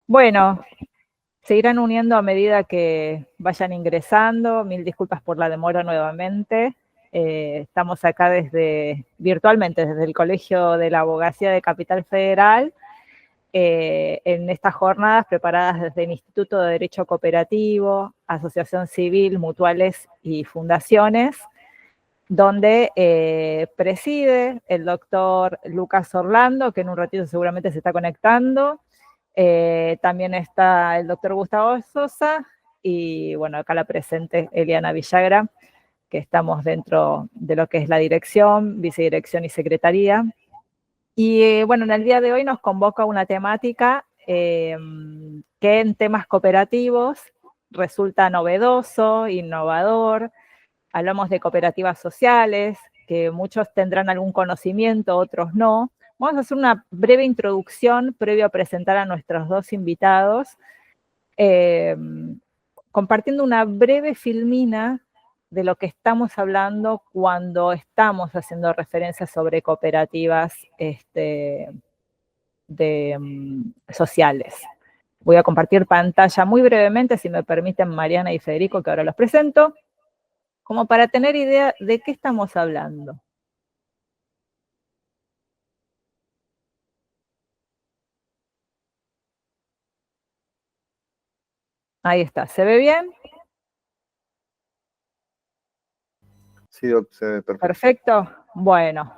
Bueno, se irán uniendo a medida que vayan ingresando. Mil disculpas por la demora nuevamente. Estamos acá virtualmente desde el Colegio de la Abogacía de Capital Federal, en estas jornadas preparadas desde el Instituto de Derecho Cooperativo, Asociación Civil, Mutuales y Fundaciones, donde preside el doctor Lucas Orlando, que en un ratito seguramente se está conectando. También está el doctor Gustavo Sosa y, bueno, acá la presente Eliana Villagra, que estamos dentro de lo que es la dirección, vicedirección y secretaría. Y, bueno, en el día de hoy nos convoca una temática que en temas cooperativos resulta novedoso, innovador. Hablamos de cooperativas sociales, que muchos tendrán algún conocimiento, otros no. Vamos a hacer una breve introducción previo a presentar a nuestros dos invitados, compartiendo una breve filmina de lo que estamos hablando cuando estamos haciendo referencias sobre cooperativas sociales. Voy a compartir pantalla muy brevemente, si me permiten, Mariana y Federico, que ahora los presento, como para tener idea de qué estamos hablando. Ahí está, ¿se ve bien? Sí, Doc, se ve perfecto. Perfecto. Bueno,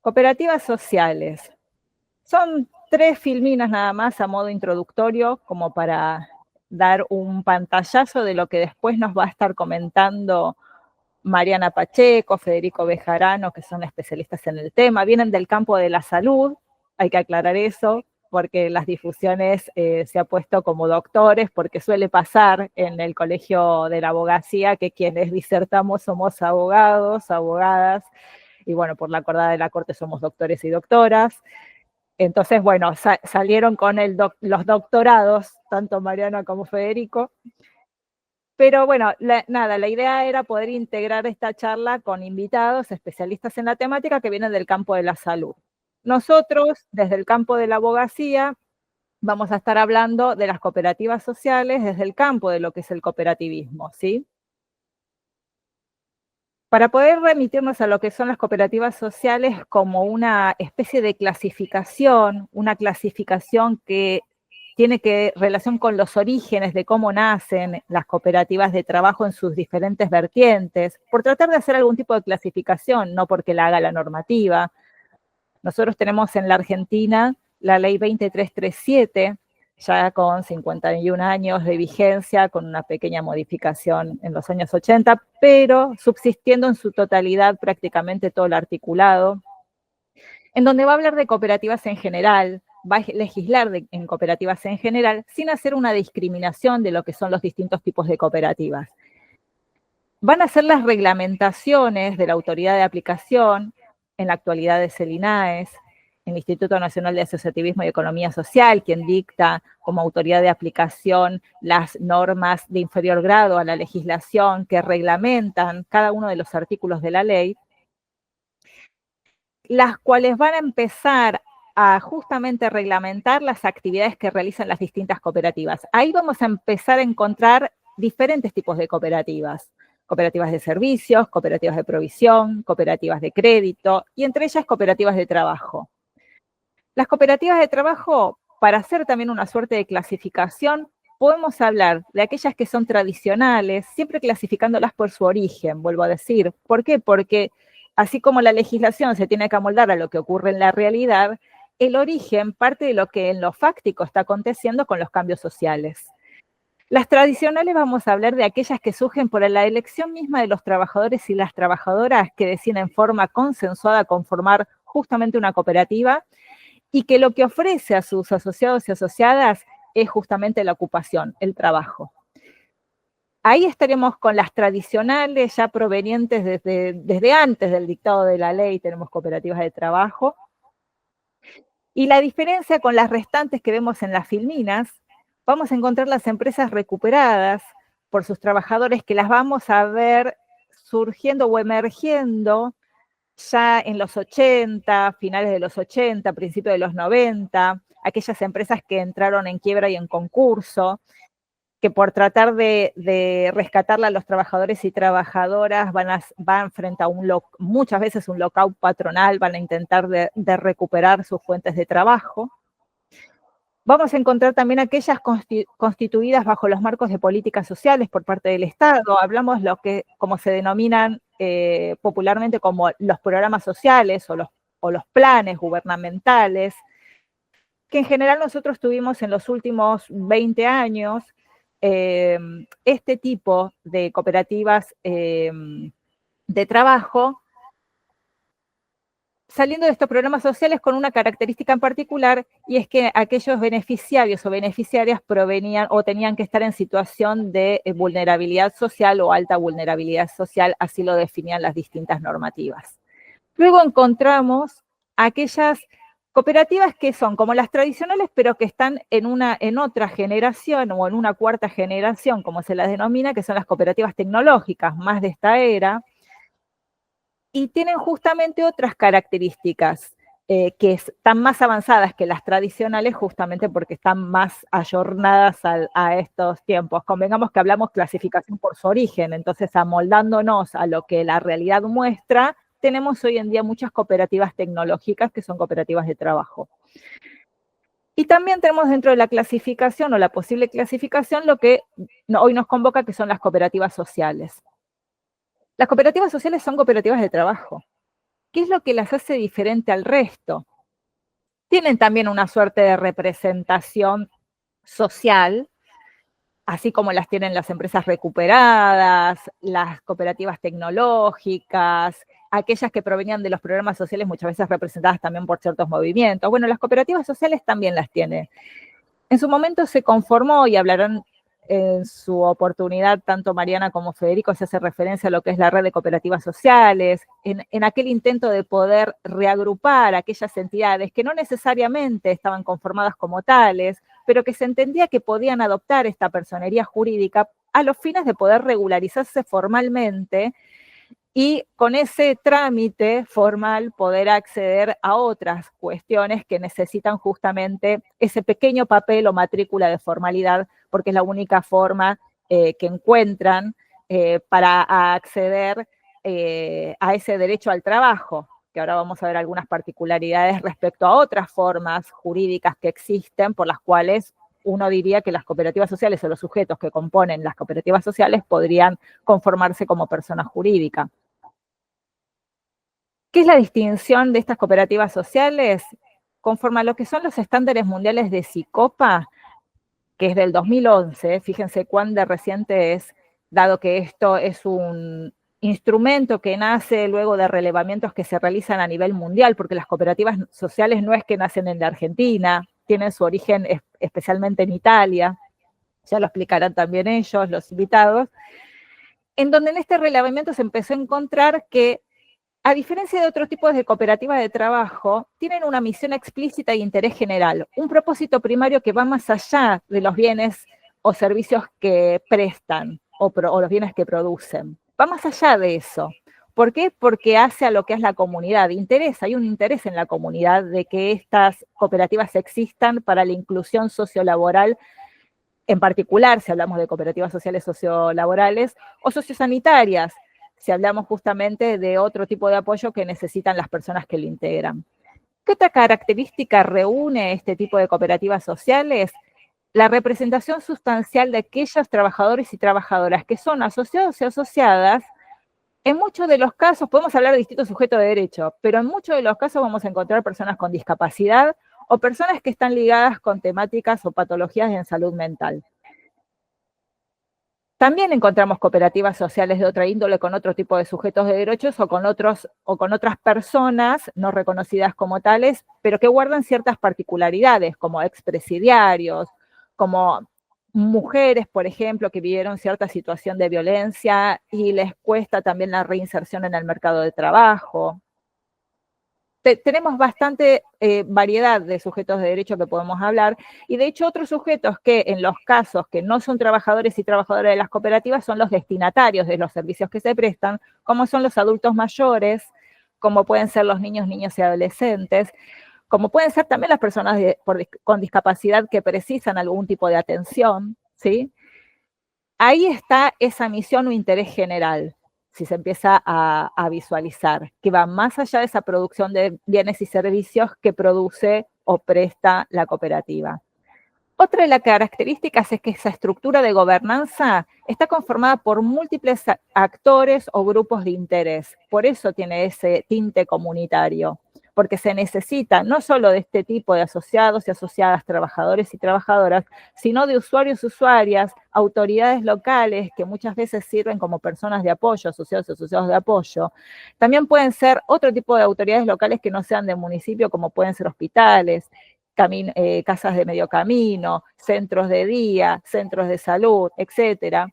cooperativas sociales. Son 3 filminas nada más a modo introductorio, como para dar un pantallazo de lo que después nos va a estar comentando Mariana Pacheco, Federico Bejarano, que son especialistas en el tema. Vienen del campo de la salud, hay que aclarar eso, porque las difusiones se ha puesto como doctores, porque suele pasar en el Colegio de la Abogacía que quienes disertamos somos abogados, abogadas, y bueno, por la acordada de la Corte somos doctores y doctoras. Entonces, bueno, salieron con los doctorados, tanto Mariana como Federico. Pero bueno, la idea era poder integrar esta charla con invitados, especialistas en la temática que vienen del campo de la salud. Nosotros, desde el campo de la abogacía, vamos a estar hablando de las cooperativas sociales desde el campo de lo que es el cooperativismo, ¿sí? Para poder remitirnos a lo que son las cooperativas sociales como una especie de clasificación, una clasificación que tiene relación con los orígenes de cómo nacen las cooperativas de trabajo en sus diferentes vertientes, por tratar de hacer algún tipo de clasificación, no porque la haga la normativa. Nosotros tenemos en la Argentina la ley 20337, ya con 51 años de vigencia, con una pequeña modificación en los años 80, pero subsistiendo en su totalidad prácticamente todo el articulado, en donde va a hablar de cooperativas en general, va a legislar en cooperativas en general, sin hacer una discriminación de lo que son los distintos tipos de cooperativas. Van a ser las reglamentaciones de la autoridad de aplicación, en la actualidad es el INAES, el Instituto Nacional de Asociativismo y Economía Social, quien dicta como autoridad de aplicación las normas de inferior grado a la legislación que reglamentan cada uno de los artículos de la ley, las cuales van a empezar a justamente reglamentar las actividades que realizan las distintas cooperativas. Ahí vamos a empezar a encontrar diferentes tipos de cooperativas. Cooperativas de servicios, cooperativas de provisión, cooperativas de crédito y entre ellas cooperativas de trabajo. Las cooperativas de trabajo, para hacer también una suerte de clasificación, podemos hablar de aquellas que son tradicionales, siempre clasificándolas por su origen, vuelvo a decir. ¿Por qué? Porque así como la legislación se tiene que amoldar a lo que ocurre en la realidad, el origen parte de lo que en lo fáctico está aconteciendo con los cambios sociales. Las tradicionales vamos a hablar de aquellas que surgen por la elección misma de los trabajadores y las trabajadoras que deciden en forma consensuada conformar justamente una cooperativa y que lo que ofrece a sus asociados y asociadas es justamente la ocupación, el trabajo. Ahí estaremos con las tradicionales ya provenientes desde antes del dictado de la ley, tenemos cooperativas de trabajo. Y la diferencia con las restantes que vemos en las filminas, vamos a encontrar las empresas recuperadas por sus trabajadores que las vamos a ver surgiendo o emergiendo ya en los 80, finales de los 80, principios de los 90, aquellas empresas que entraron en quiebra y en concurso, que por tratar de rescatarla a los trabajadores y trabajadoras van frente a muchas veces un lockout patronal, van a intentar de recuperar sus fuentes de trabajo. Vamos a encontrar también aquellas constituidas bajo los marcos de políticas sociales por parte del Estado. Hablamos lo que, como se denominan popularmente como los programas sociales o los planes gubernamentales, que en general nosotros tuvimos en los últimos 20 años este tipo de cooperativas de trabajo, saliendo de estos programas sociales con una característica en particular, y es que aquellos beneficiarios o beneficiarias provenían o tenían que estar en situación de vulnerabilidad social o alta vulnerabilidad social, así lo definían las distintas normativas. Luego encontramos aquellas cooperativas que son como las tradicionales, pero que están en otra generación o en una cuarta generación, como se las denomina, que son las cooperativas tecnológicas, más de esta era, y tienen justamente otras características que están más avanzadas que las tradicionales, justamente porque están más ayornadas a estos tiempos. Convengamos que hablamos clasificación por su origen, entonces amoldándonos a lo que la realidad muestra, tenemos hoy en día muchas cooperativas tecnológicas que son cooperativas de trabajo. Y también tenemos dentro de la clasificación o la posible clasificación lo que hoy nos convoca, que son las cooperativas sociales. Las cooperativas sociales son cooperativas de trabajo. ¿Qué es lo que las hace diferente al resto? Tienen también una suerte de representación social, así como las tienen las empresas recuperadas, las cooperativas tecnológicas, aquellas que provenían de los programas sociales, muchas veces representadas también por ciertos movimientos. Bueno, las cooperativas sociales también las tienen. En su momento se conformó, y hablarán en su oportunidad tanto Mariana como Federico, se hace referencia a lo que es la red de cooperativas sociales, en aquel intento de poder reagrupar aquellas entidades que no necesariamente estaban conformadas como tales, pero que se entendía que podían adoptar esta personería jurídica a los fines de poder regularizarse formalmente y con ese trámite formal poder acceder a otras cuestiones que necesitan justamente ese pequeño papel o matrícula de formalidad, porque es la única forma que encuentran para acceder a ese derecho al trabajo, que ahora vamos a ver algunas particularidades respecto a otras formas jurídicas que existen por las cuales uno diría que las cooperativas sociales o los sujetos que componen las cooperativas sociales podrían conformarse como persona jurídica. ¿Qué es la distinción de estas cooperativas sociales? Conforme a lo que son los estándares mundiales de SICOPA, que es del 2011, fíjense cuán de reciente es, dado que esto es un instrumento que nace luego de relevamientos que se realizan a nivel mundial, porque las cooperativas sociales no es que nacen en la Argentina, tienen su origen especialmente en Italia, ya lo explicarán también ellos, los invitados, en donde en este relevamiento se empezó a encontrar que, a diferencia de otros tipos de cooperativas de trabajo, tienen una misión explícita de interés general, un propósito primario que va más allá de los bienes o servicios que prestan o los bienes que producen. Va más allá de eso. ¿Por qué? Porque hace a lo que es la comunidad. Hay un interés en la comunidad de que estas cooperativas existan para la inclusión sociolaboral, en particular si hablamos de cooperativas sociales sociolaborales o sociosanitarias, si hablamos justamente de otro tipo de apoyo que necesitan las personas que lo integran. ¿Qué otra característica reúne este tipo de cooperativas sociales? La representación sustancial de aquellos trabajadores y trabajadoras que son asociados y asociadas. En muchos de los casos, podemos hablar de distintos sujetos de derecho, pero en muchos de los casos vamos a encontrar personas con discapacidad o personas que están ligadas con temáticas o patologías en salud mental. También encontramos cooperativas sociales de otra índole con otro tipo de sujetos de derechos o con otras personas no reconocidas como tales, pero que guardan ciertas particularidades, como expresidiarios, como mujeres, por ejemplo, que vivieron cierta situación de violencia y les cuesta también la reinserción en el mercado de trabajo. Tenemos bastante variedad de sujetos de derecho que podemos hablar, y de hecho otros sujetos que en los casos que no son trabajadores y trabajadoras de las cooperativas son los destinatarios de los servicios que se prestan, como son los adultos mayores, como pueden ser los niños, niñas y adolescentes, como pueden ser también las personas con discapacidad que precisan algún tipo de atención, ¿sí? Ahí está esa misión o interés general, si se empieza a visualizar, que va más allá de esa producción de bienes y servicios que produce o presta la cooperativa. Otra de las características es que esa estructura de gobernanza está conformada por múltiples actores o grupos de interés. Por eso tiene ese tinte comunitario, porque se necesita no solo de este tipo de asociados y asociadas, trabajadores y trabajadoras, sino de usuarios y usuarias, autoridades locales que muchas veces sirven como personas de apoyo, asociados y asociados de apoyo. También pueden ser otro tipo de autoridades locales que no sean del municipio, como pueden ser hospitales, casas de medio camino, centros de día, centros de salud, etcétera.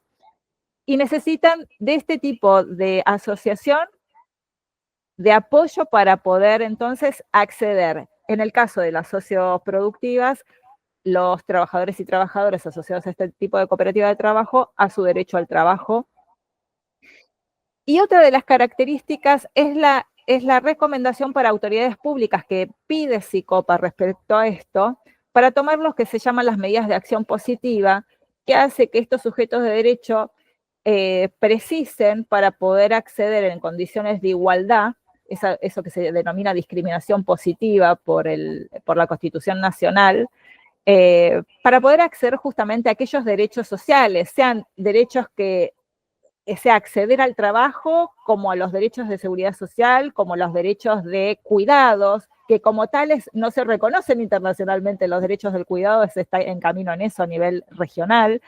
Y necesitan de este tipo de asociación de apoyo para poder entonces acceder. En el caso de las socioproductivas, los trabajadores y trabajadoras asociados a este tipo de cooperativa de trabajo, a su derecho al trabajo. Y otra de las características es la recomendación para autoridades públicas que pide Sicopa respecto a esto, para tomar lo que se llaman las medidas de acción positiva, que hace que estos sujetos de derecho precisen para poder acceder en condiciones de igualdad, eso que se denomina discriminación positiva por la Constitución Nacional, para poder acceder justamente a aquellos derechos sociales, sean derechos que sea acceder al trabajo, como a los derechos de seguridad social, como los derechos de cuidados, que como tales no se reconocen internacionalmente los derechos del cuidado, se está en camino en eso a nivel regional.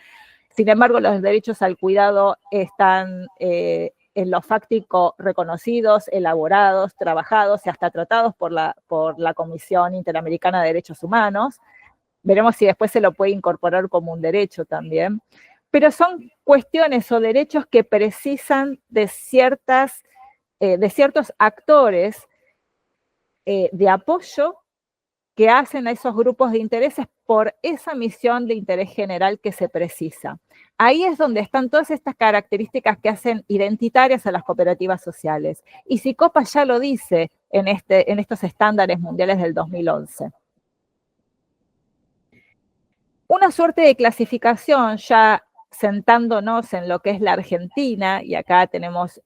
Sin embargo, los derechos al cuidado están en lo fáctico reconocidos, elaborados, trabajados y hasta tratados por la Comisión Interamericana de Derechos Humanos. Veremos si después se lo puede incorporar como un derecho también. Pero son cuestiones o derechos que precisan de ciertos actores de apoyo que hacen a esos grupos de intereses por esa misión de interés general que se precisa. Ahí es donde están todas estas características que hacen identitarias a las cooperativas sociales. Y Sicopa ya lo dice en estos estándares mundiales del 2011. Una suerte de clasificación ya sentándonos en lo que es la Argentina, y acá tenemos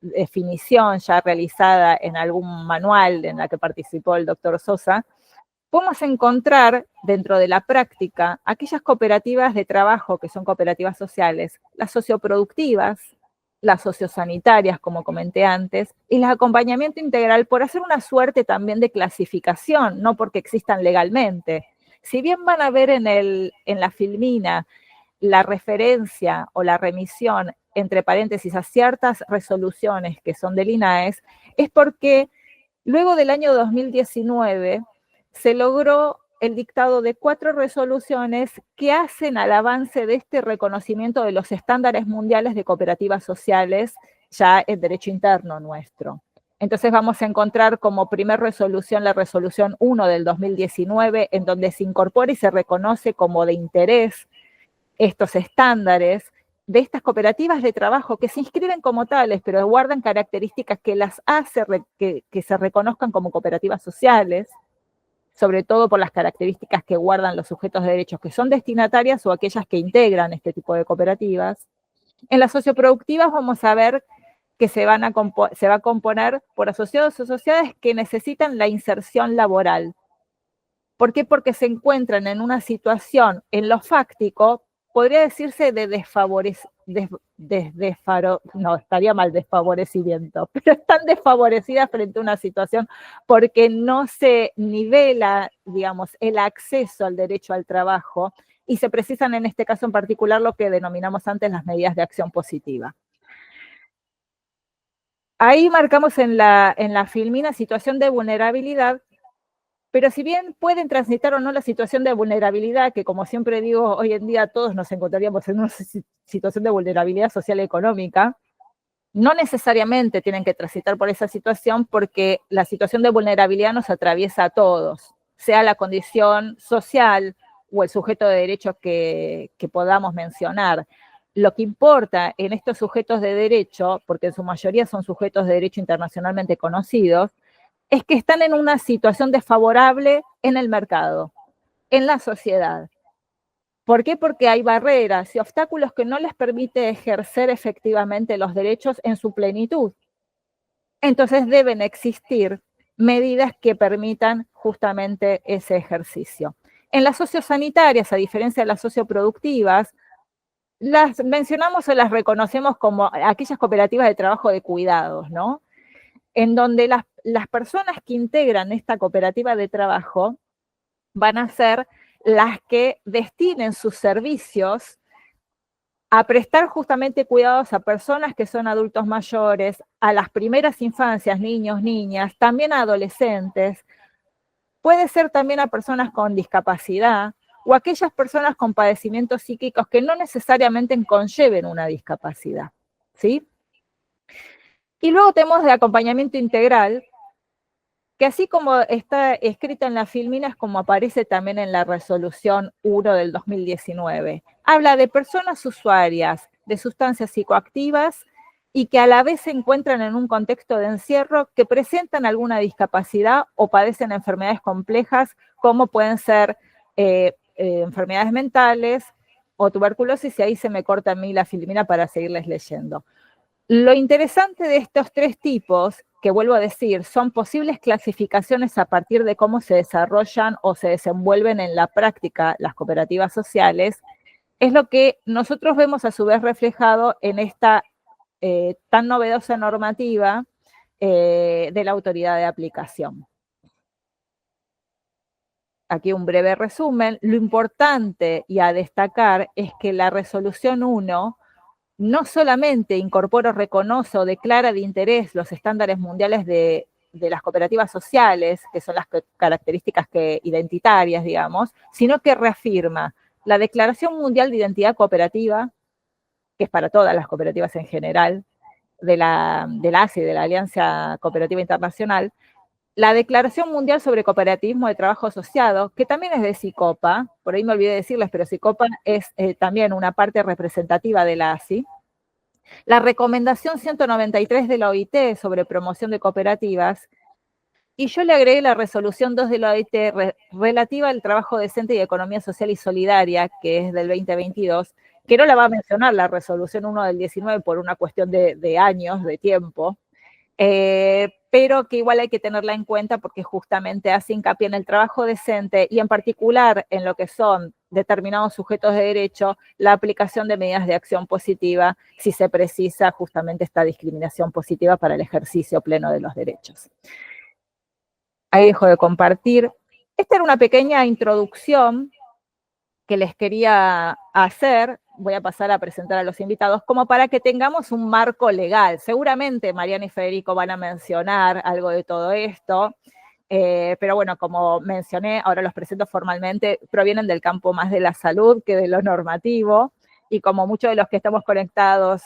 definición ya realizada en algún manual en la que participó el doctor Sosa, podemos encontrar dentro de la práctica aquellas cooperativas de trabajo que son cooperativas sociales, las socioproductivas, las sociosanitarias, como comenté antes, y el acompañamiento integral por hacer una suerte también de clasificación, no porque existan legalmente. Si bien van a ver en la filmina la referencia o la remisión, entre paréntesis, a ciertas resoluciones que son del INAES, es porque luego del año 2019 se logró el dictado de 4 resoluciones que hacen al avance de este reconocimiento de los estándares mundiales de cooperativas sociales ya en derecho interno nuestro. Entonces vamos a encontrar como primer resolución la resolución 1 del 2019, en donde se incorpora y se reconoce como de interés estos estándares de estas cooperativas de trabajo que se inscriben como tales, pero guardan características que las hace que se reconozcan como cooperativas sociales, sobre todo por las características que guardan los sujetos de derechos que son destinatarias o aquellas que integran este tipo de cooperativas. En las socioproductivas vamos a ver que se va a componer por asociados o asociadas que necesitan la inserción laboral. ¿Por qué? Porque se encuentran en una situación, en lo fáctico, podría decirse de no, estaría mal desfavorecimiento, pero están desfavorecidas frente a una situación porque no se nivela, digamos, el acceso al derecho al trabajo y se precisan en este caso en particular lo que denominamos antes las medidas de acción positiva. Ahí marcamos en la filmina situación de vulnerabilidad, pero si bien pueden transitar o no la situación de vulnerabilidad, que como siempre digo, hoy en día todos nos encontraríamos en una situación de vulnerabilidad social y económica, no necesariamente tienen que transitar por esa situación porque la situación de vulnerabilidad nos atraviesa a todos, sea la condición social o el sujeto de derechos que podamos mencionar. Lo que importa en estos sujetos de derecho, porque en su mayoría son sujetos de derecho internacionalmente conocidos, es que están en una situación desfavorable en el mercado, en la sociedad. ¿Por qué? Porque hay barreras y obstáculos que no les permite ejercer efectivamente los derechos en su plenitud. Entonces deben existir medidas que permitan justamente ese ejercicio. En las sociosanitarias, a diferencia de las socioproductivas, las mencionamos o las reconocemos como aquellas cooperativas de trabajo de cuidados, ¿no? En donde las personas que integran esta cooperativa de trabajo van a ser las que destinen sus servicios a prestar justamente cuidados a personas que son adultos mayores, a las primeras infancias, niños, niñas, también a adolescentes, puede ser también a personas con discapacidad o aquellas personas con padecimientos psíquicos que no necesariamente conlleven una discapacidad, ¿sí? Y luego tenemos de acompañamiento integral, que así como está escrita en la Filmina, es como aparece también en la resolución 1 del 2019. Habla de personas usuarias de sustancias psicoactivas y que a la vez se encuentran en un contexto de encierro que presentan alguna discapacidad o padecen enfermedades complejas, como pueden ser enfermedades mentales o tuberculosis, y ahí se me corta a mí la Filmina para seguirles leyendo. Lo interesante de estos tres tipos, que vuelvo a decir, son posibles clasificaciones a partir de cómo se desarrollan o se desenvuelven en la práctica las cooperativas sociales, es lo que nosotros vemos a su vez reflejado en esta tan novedosa normativa de la autoridad de aplicación. Aquí un breve resumen. Lo importante y a destacar es que la resolución 1 no solamente incorpora, reconoce o declara de interés los estándares mundiales de las cooperativas sociales, que son las características identitarias, digamos, sino que reafirma la Declaración Mundial de Identidad Cooperativa, que es para todas las cooperativas en general, de la ACI, de la Alianza Cooperativa Internacional, la Declaración Mundial sobre Cooperativismo de Trabajo Asociado, que también es de SICOPA, por ahí me olvidé decirles, pero SICOPA es también una parte representativa de la ACI. La Recomendación 193 de la OIT sobre promoción de cooperativas, y yo le agregué la Resolución 2 de la OIT relativa al trabajo decente y economía social y solidaria, que es del 2022, que no la va a mencionar la Resolución 1 del 19 por una cuestión de años, de tiempo, pero que igual hay que tenerla en cuenta porque justamente hace hincapié en el trabajo decente y en particular en lo que son determinados sujetos de derecho, la aplicación de medidas de acción positiva si se precisa justamente esta discriminación positiva para el ejercicio pleno de los derechos. Ahí dejo de compartir. Esta era una pequeña introducción que les quería hacer. Voy a pasar a presentar a los invitados, como para que tengamos un marco legal. Seguramente Mariana y Federico van a mencionar algo de todo esto, pero bueno, como mencioné, ahora los presento formalmente, provienen del campo más de la salud que de lo normativo, y como muchos de los que estamos conectados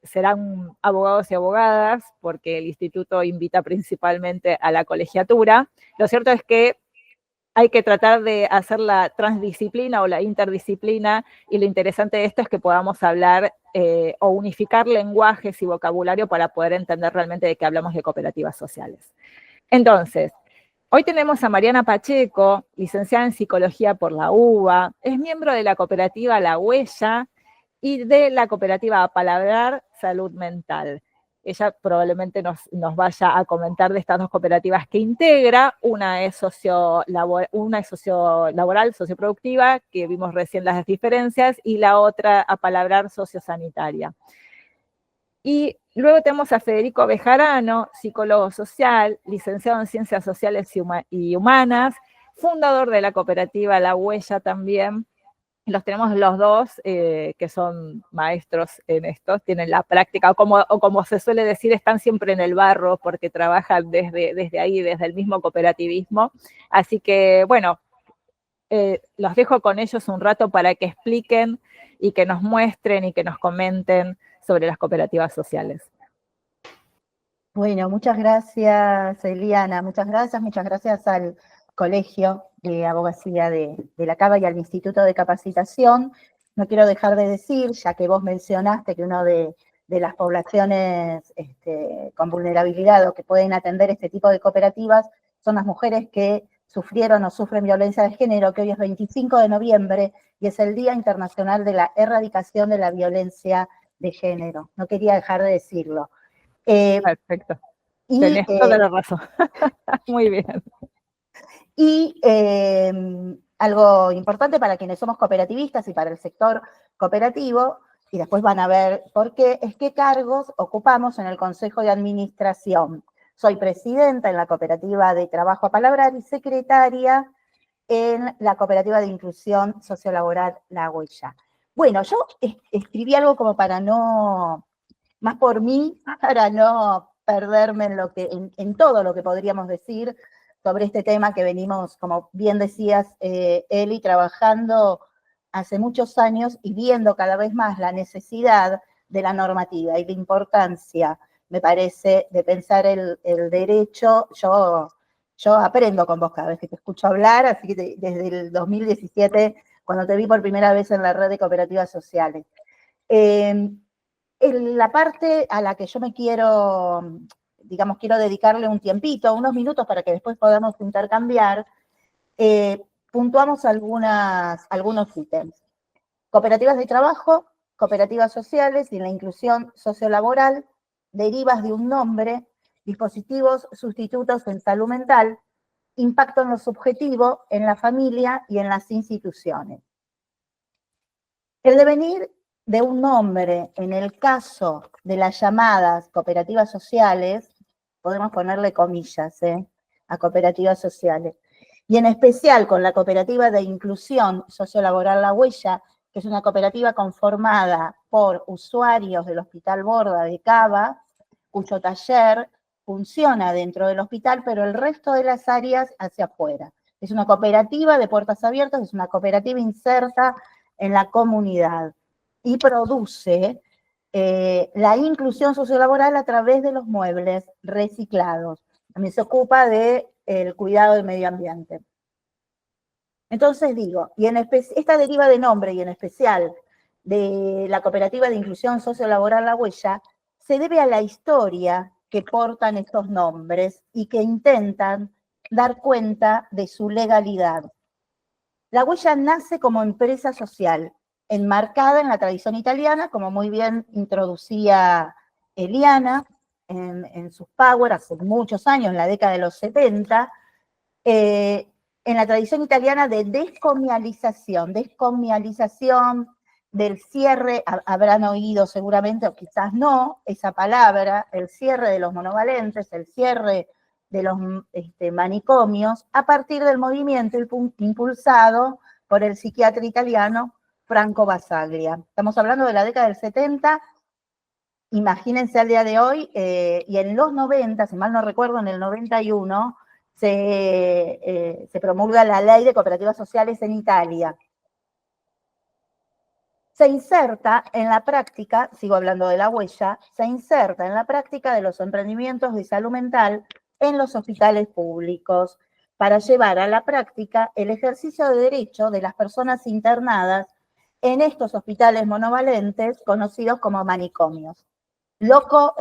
serán abogados y abogadas, porque el instituto invita principalmente a la colegiatura, lo cierto es que hay que tratar de hacer la transdisciplina o la interdisciplina, y lo interesante de esto es que podamos hablar o unificar lenguajes y vocabulario para poder entender realmente de qué hablamos de cooperativas sociales. Entonces, hoy tenemos a Mariana Pacheco, licenciada en Psicología por la UBA, es miembro de la cooperativa La Huella y de la cooperativa Apalabrar Salud Mental. Ella probablemente nos vaya a comentar de estas dos cooperativas que integra. Una es sociolaboral, socioproductiva, que vimos recién las diferencias, y la otra, Apalabrar, sociosanitaria. Y luego tenemos a Federico Bejarano, psicólogo social, licenciado en Ciencias Sociales y Humanas, fundador de la cooperativa La Huella también. Los tenemos los dos, que son maestros en esto, tienen la práctica, o como se suele decir, están siempre en el barro porque trabajan desde ahí, desde el mismo cooperativismo. Así que, bueno, los dejo con ellos un rato para que expliquen y que nos muestren y que nos comenten sobre las cooperativas sociales. Bueno, muchas gracias, Eliana, muchas gracias al Colegio de Abogacía de la Cava y al Instituto de Capacitación. No quiero dejar de decir, ya que vos mencionaste que uno de de las poblaciones con vulnerabilidad o que pueden atender este tipo de cooperativas son las mujeres que sufrieron o sufren violencia de género, que hoy es 25 de noviembre y es el Día Internacional de la Erradicación de la Violencia de Género. No quería dejar de decirlo. Perfecto. Tenés toda la razón. Muy bien. Y algo importante para quienes somos cooperativistas y para el sector cooperativo, y después van a ver por qué, es qué cargos ocupamos en el Consejo de Administración. Soy presidenta en la Cooperativa de Trabajo a Palabrar y secretaria en la Cooperativa de Inclusión Sociolaboral La Huella. Bueno, yo escribí algo como para no, más por mí, para no perderme en todo lo que podríamos decir sobre este tema que venimos, como bien decías, Eli, trabajando hace muchos años y viendo cada vez más la necesidad de la normativa y la importancia, me parece, de pensar el derecho. Yo aprendo con vos cada vez que te escucho hablar, así que desde el 2017, cuando te vi por primera vez en la red de cooperativas sociales. La parte a la que yo me quiero, digamos, quiero dedicarle un tiempito, unos minutos para que después podamos intercambiar, puntuamos algunos ítems. Cooperativas de trabajo, cooperativas sociales y la inclusión sociolaboral, derivas de un nombre, dispositivos sustitutos en salud mental, impacto en lo subjetivo, en la familia y en las instituciones. El devenir de un nombre, en el caso de las llamadas cooperativas sociales, podemos ponerle comillas a cooperativas sociales, y en especial con la Cooperativa de Inclusión Sociolaboral La Huella, que es una cooperativa conformada por usuarios del Hospital Borda de Cava, cuyo taller funciona dentro del hospital, pero el resto de las áreas hacia afuera. Es una cooperativa de puertas abiertas, es una cooperativa inserta en la comunidad y produce la inclusión sociolaboral a través de los muebles reciclados. También se ocupa del cuidado del medio ambiente. Entonces digo, y esta deriva de nombre y en especial de la Cooperativa de Inclusión Sociolaboral La Huella se debe a la historia que portan estos nombres y que intentan dar cuenta de su legalidad. La Huella nace como empresa social, enmarcada en la tradición italiana, como muy bien introducía Eliana en sus Power hace muchos años, en la década de los 70, en la tradición italiana de descomialización del cierre, habrán oído seguramente o quizás no, esa palabra, el cierre de los monovalentes, el cierre de los manicomios, a partir del movimiento impulsado por el psiquiatra italiano Franco Basaglia. Estamos hablando de la década del 70, imagínense al día de hoy, y en los 90, si mal no recuerdo, en el 91, se promulga la ley de cooperativas sociales en Italia. Se inserta en la práctica, sigo hablando de La Huella, se inserta en la práctica de los emprendimientos de salud mental en los hospitales públicos para llevar a la práctica el ejercicio de derecho de las personas internadas en estos hospitales monovalentes conocidos como manicomios. Loco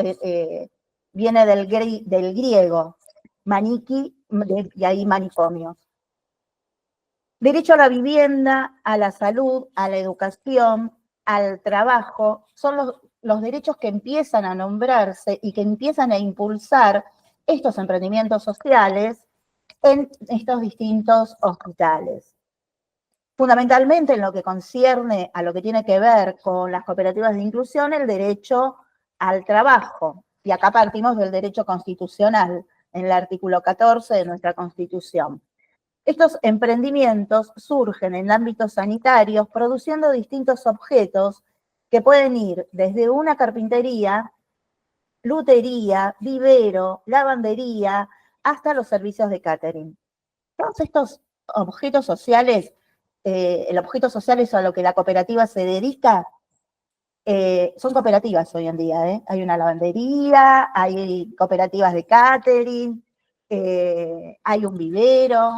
viene del griego, maniquí, y ahí manicomios. Derecho a la vivienda, a la salud, a la educación, al trabajo, son los derechos que empiezan a nombrarse y que empiezan a impulsar estos emprendimientos sociales en estos distintos hospitales. Fundamentalmente en lo que concierne a lo que tiene que ver con las cooperativas de inclusión, el derecho al trabajo. Y acá partimos del derecho constitucional, en el artículo 14 de nuestra Constitución. Estos emprendimientos surgen en ámbitos sanitarios produciendo distintos objetos que pueden ir desde una carpintería, lutería, vivero, lavandería, hasta los servicios de catering. Todos estos objetos sociales, el objeto social es a lo que la cooperativa se dedica, son cooperativas hoy en día. Hay una lavandería, hay cooperativas de catering, hay un vivero.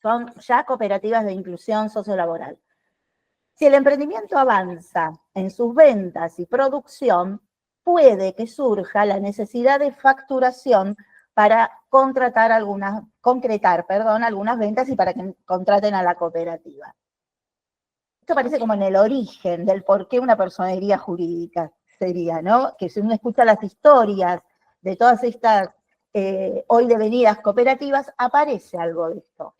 Son ya cooperativas de inclusión sociolaboral. Si el emprendimiento avanza en sus ventas y producción, puede que surja la necesidad de facturación para concretar algunas ventas y para que contraten a la cooperativa. Esto parece como en el origen del por qué una personería jurídica sería, ¿no? Que si uno escucha las historias de todas estas hoy devenidas cooperativas, aparece algo de esto.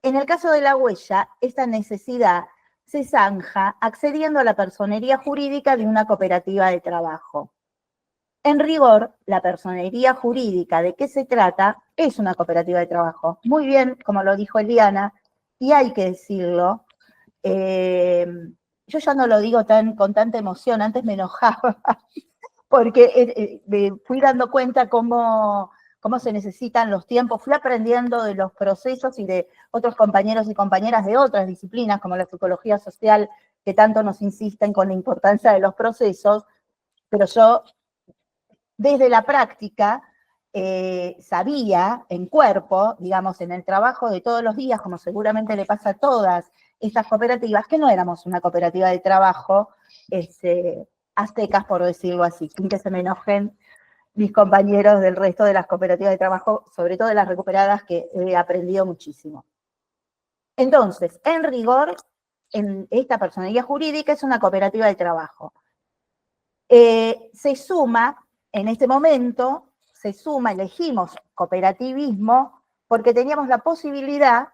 En el caso de La Huella, esta necesidad se zanja accediendo a la personería jurídica de una cooperativa de trabajo. En rigor, la personería jurídica de qué se trata es una cooperativa de trabajo. Muy bien, como lo dijo Eliana, y hay que decirlo, yo ya no lo digo con tanta emoción, antes me enojaba, porque me fui dando cuenta cómo se necesitan los tiempos, fui aprendiendo de los procesos y de otros compañeros y compañeras de otras disciplinas, como la psicología social, que tanto nos insisten con la importancia de los procesos, pero yo, desde la práctica, sabía en cuerpo, digamos, en el trabajo de todos los días, como seguramente le pasa a todas estas cooperativas, que no éramos una cooperativa de trabajo a secas, por decirlo así, sin que se me enojen mis compañeros del resto de las cooperativas de trabajo, sobre todo de las recuperadas, que he aprendido muchísimo. Entonces, en rigor, en esta personería jurídica es una cooperativa de trabajo. Se suma, en este momento, elegimos cooperativismo porque teníamos la posibilidad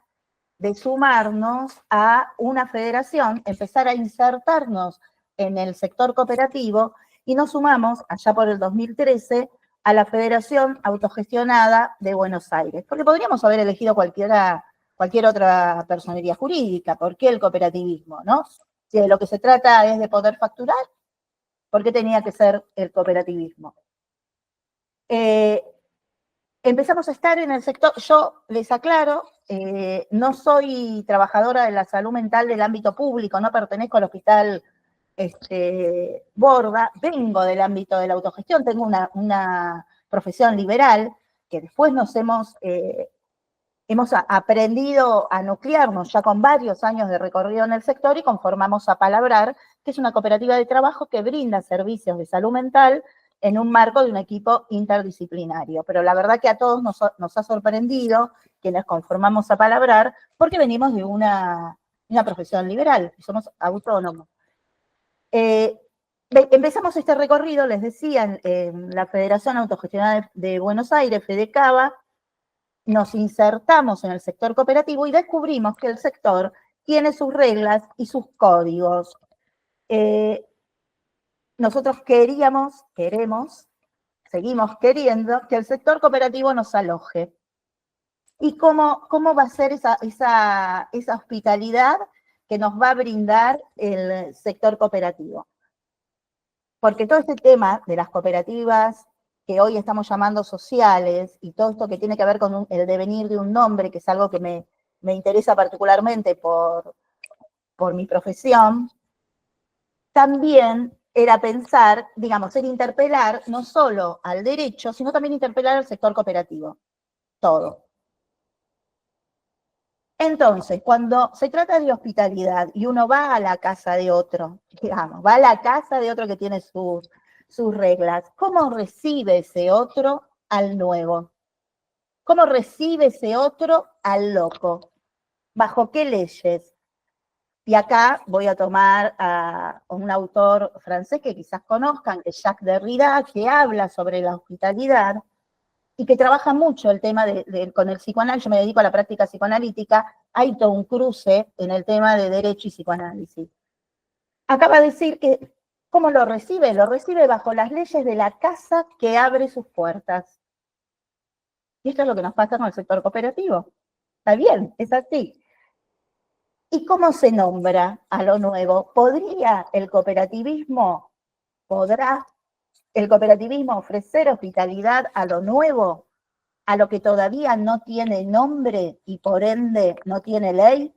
de sumarnos a una federación, empezar a insertarnos en el sector cooperativo, y nos sumamos, allá por el 2013, a la Federación Autogestionada de Buenos Aires. Porque podríamos haber elegido cualquier otra personería jurídica. ¿Por qué el cooperativismo, no? Si de lo que se trata es de poder facturar, ¿por qué tenía que ser el cooperativismo? Empezamos a estar en el sector, yo les aclaro, no soy trabajadora de la salud mental del ámbito público, no pertenezco al hospital Borda, vengo del ámbito de la autogestión, tengo una profesión liberal, que después hemos aprendido a nuclearnos ya con varios años de recorrido en el sector y conformamos Apalabrar, que es una cooperativa de trabajo que brinda servicios de salud mental en un marco de un equipo interdisciplinario. Pero la verdad que a todos nos ha sorprendido quienes conformamos Apalabrar, porque venimos de una profesión liberal, somos autónomos. Empezamos este recorrido, les decía, en la Federación Autogestionada de Buenos Aires, FEDECABA, nos insertamos en el sector cooperativo y descubrimos que el sector tiene sus reglas y sus códigos. Nosotros seguimos queriendo que el sector cooperativo nos aloje. ¿Y cómo va a ser esa hospitalidad que nos va a brindar el sector cooperativo? Porque todo este tema de las cooperativas que hoy estamos llamando sociales y todo esto que tiene que ver con el devenir de un nombre, que es algo que me interesa particularmente por mi profesión, también era pensar, digamos, era interpelar no solo al derecho, sino también interpelar al sector cooperativo. Todo. Entonces, cuando se trata de hospitalidad y uno va a la casa de otro, digamos, va a la casa de otro que tiene sus reglas, ¿cómo recibe ese otro al nuevo? ¿Cómo recibe ese otro al loco? ¿Bajo qué leyes? Y acá voy a tomar a un autor francés que quizás conozcan, que es Jacques Derrida, que habla sobre la hospitalidad y que trabaja mucho el tema con el psicoanálisis. Yo me dedico a la práctica psicoanalítica, hay todo un cruce en el tema de derecho y psicoanálisis. Acaba de decir que, ¿cómo lo recibe? Lo recibe bajo las leyes de la casa que abre sus puertas. Y esto es lo que nos pasa con el sector cooperativo. Está bien, es así. ¿Y cómo se nombra a lo nuevo? ¿Podrá el cooperativismo ofrecer hospitalidad a lo nuevo, a lo que todavía no tiene nombre y por ende no tiene ley?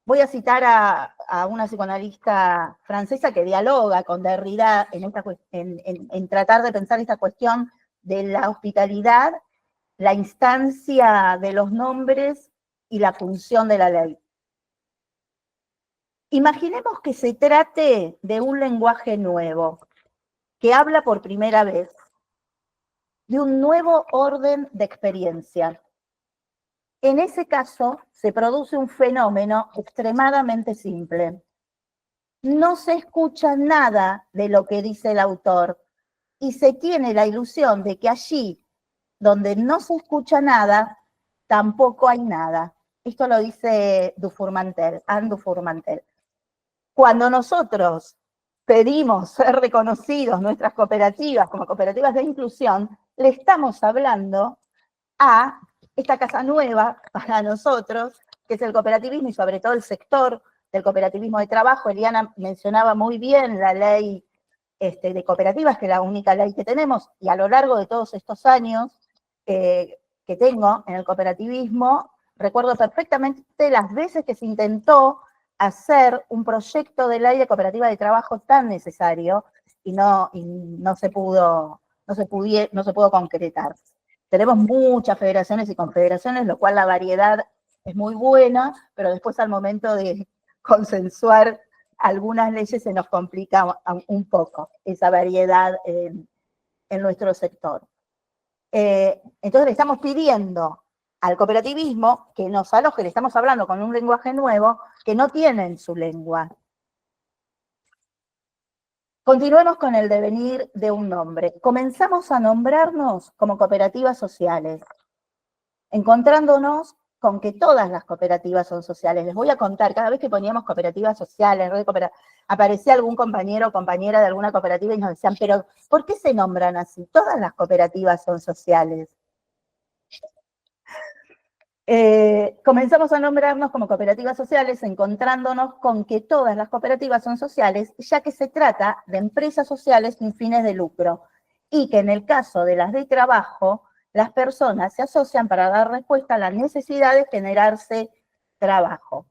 Voy a citar a una psicoanalista francesa que dialoga con Derrida en tratar de pensar esta cuestión de la hospitalidad, la instancia de los nombres y la función de la ley. Imaginemos que se trate de un lenguaje nuevo, que habla por primera vez de un nuevo orden de experiencia. En ese caso, se produce un fenómeno extremadamente simple. No se escucha nada de lo que dice el autor y se tiene la ilusión de que allí, donde no se escucha nada, tampoco hay nada. Esto lo dice Anne Dufourmantel. Cuando nosotros pedimos ser reconocidos, nuestras cooperativas, como cooperativas de inclusión, le estamos hablando a esta casa nueva para nosotros, que es el cooperativismo y sobre todo el sector del cooperativismo de trabajo. Eliana mencionaba muy bien la ley de cooperativas, que es la única ley que tenemos, y a lo largo de todos estos años que tengo en el cooperativismo, recuerdo perfectamente las veces que se intentó hacer un proyecto de ley de cooperativa de trabajo tan necesario y no se pudo concretar. Tenemos muchas federaciones y confederaciones, lo cual la variedad es muy buena, pero después al momento de consensuar algunas leyes se nos complica un poco esa variedad en nuestro sector. Entonces le estamos pidiendo al cooperativismo que nos aloje, le estamos hablando con un lenguaje nuevo que no tienen su lengua. Continuemos con el devenir de un nombre. Comenzamos a nombrarnos como cooperativas sociales, encontrándonos con que todas las cooperativas son sociales. Les voy a contar, cada vez que poníamos cooperativas sociales, aparecía algún compañero o compañera de alguna cooperativa y nos decían, pero ¿por qué se nombran así? Todas las cooperativas son sociales. Comenzamos a nombrarnos como cooperativas sociales, encontrándonos con que todas las cooperativas son sociales, ya que se trata de empresas sociales sin fines de lucro, y que en el caso de las de trabajo, las personas se asocian para dar respuesta a la necesidad de generarse trabajo.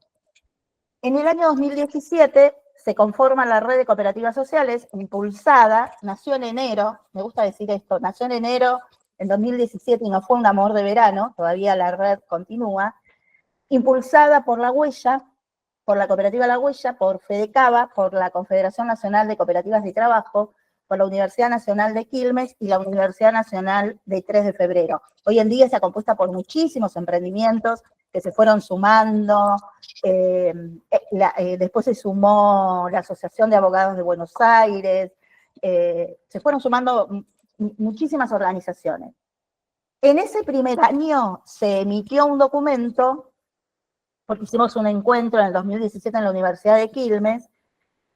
En el año 2017 se conforma la red de cooperativas sociales, impulsada, nació en enero, me gusta decir esto, nació en enero en 2017 y no fue un amor de verano, todavía la red continúa, impulsada por La Huella, por la cooperativa La Huella, por FEDECABA, por la Confederación Nacional de Cooperativas de Trabajo, por la Universidad Nacional de Quilmes y la Universidad Nacional de 3 de Febrero. Hoy en día está compuesta por muchísimos emprendimientos que se fueron sumando, después se sumó la Asociación de Abogados de Buenos Aires, se fueron sumando muchísimas organizaciones. En ese primer año se emitió un documento, porque hicimos un encuentro en el 2017 en la Universidad de Quilmes,